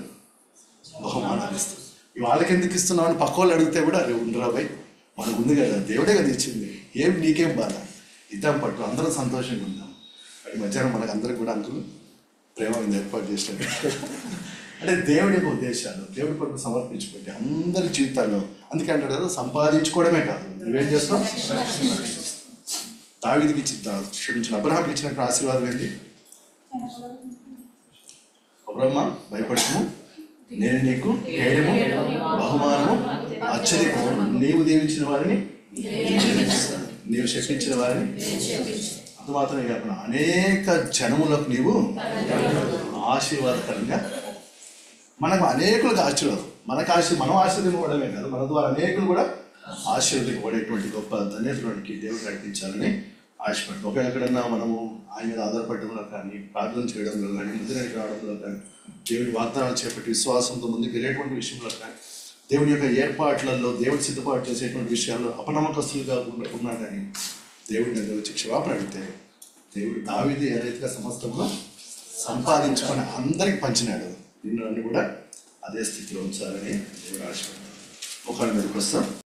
బహుమానాలు ఇస్తాడు. వాళ్ళకి ఎందుకు ఇస్తున్నావు అని పక్క వాళ్ళు అడిగితే కూడా అరే ఉండరా భయ్, మనకు ఉంది కదా, దేవుడే కదా ఇచ్చింది, ఏం నీకేం బాధ, ఇద్దాం పట్టు, అందరం సంతోషంగా ఉందాం. అది మధ్యాహ్నం మనకు అందరికి కూడా అంకులు ప్రేమ మీద ఏర్పాటు చేసినట్టు. అంటే దేవుడి యొక్క ఉద్దేశాలు దేవుడి కొరకు సమర్పించుకుంటే అందరి జీవితాల్లో, అందుకే అంటాడు కదా, సంపాదించుకోవడమే కాదు, నువ్వేం చేస్తావు. దావీదుకి క్షమించిన అబ్రహాంకి ఇచ్చినట్టు ఆశీర్వాదం ఏంటి, అబ్రహ్మా భయపడము, నేను నీకు కేడము, బహుమానము, అత్యధికము, నీవు దీవించిన వారిని నీవు శపించిన వారిని, అంత మాత్రమే కాకుండా అనేక జనములకు నీవు ఆశీర్వాదకరంగా. మనకు అనేకులకు ఆశీర్వాదం, మనం ఆశీర్వదింపబడమే కాదు, మన ద్వారా అనేకులు కూడా ఆశీర్వదింపబడేటువంటి గొప్ప ధన్యతలోనికి దేవుడు నడిపించాలని ఆశపడతాం. ఒకవేళ ఎక్కడన్నా మనము ఆయన మీద ఆధారపడడంలో కానీ, ప్రార్థన చేయడంలో కానీ, ముద్రకి రావడంలో కానీ, దేవుడి వాగ్దానాలు చేపట్టి విశ్వాసంతో ముందుకు వెళ్ళేటువంటి విషయంలో కానీ, దేవుడి యొక్క ఏర్పాట్లలో దేవుడు సిద్ధపాటు చేసేటువంటి విషయాల్లో అపనమ్మకస్తులుగా ఉన్నా కానీ దేవుడి దగ్గర వచ్చి క్షమాపణ అడిగితే దేవుడు దావీదు ఏ రీతిగా సమస్తంలో సంపాదించుకొని అందరికి పంచినాడు, నిన్ను కూడా అదే స్థితిలో ఉంచాలని దేవుడు ఆశపడ్డాడు. ఒకళ్ళ మీదకి వస్తాం.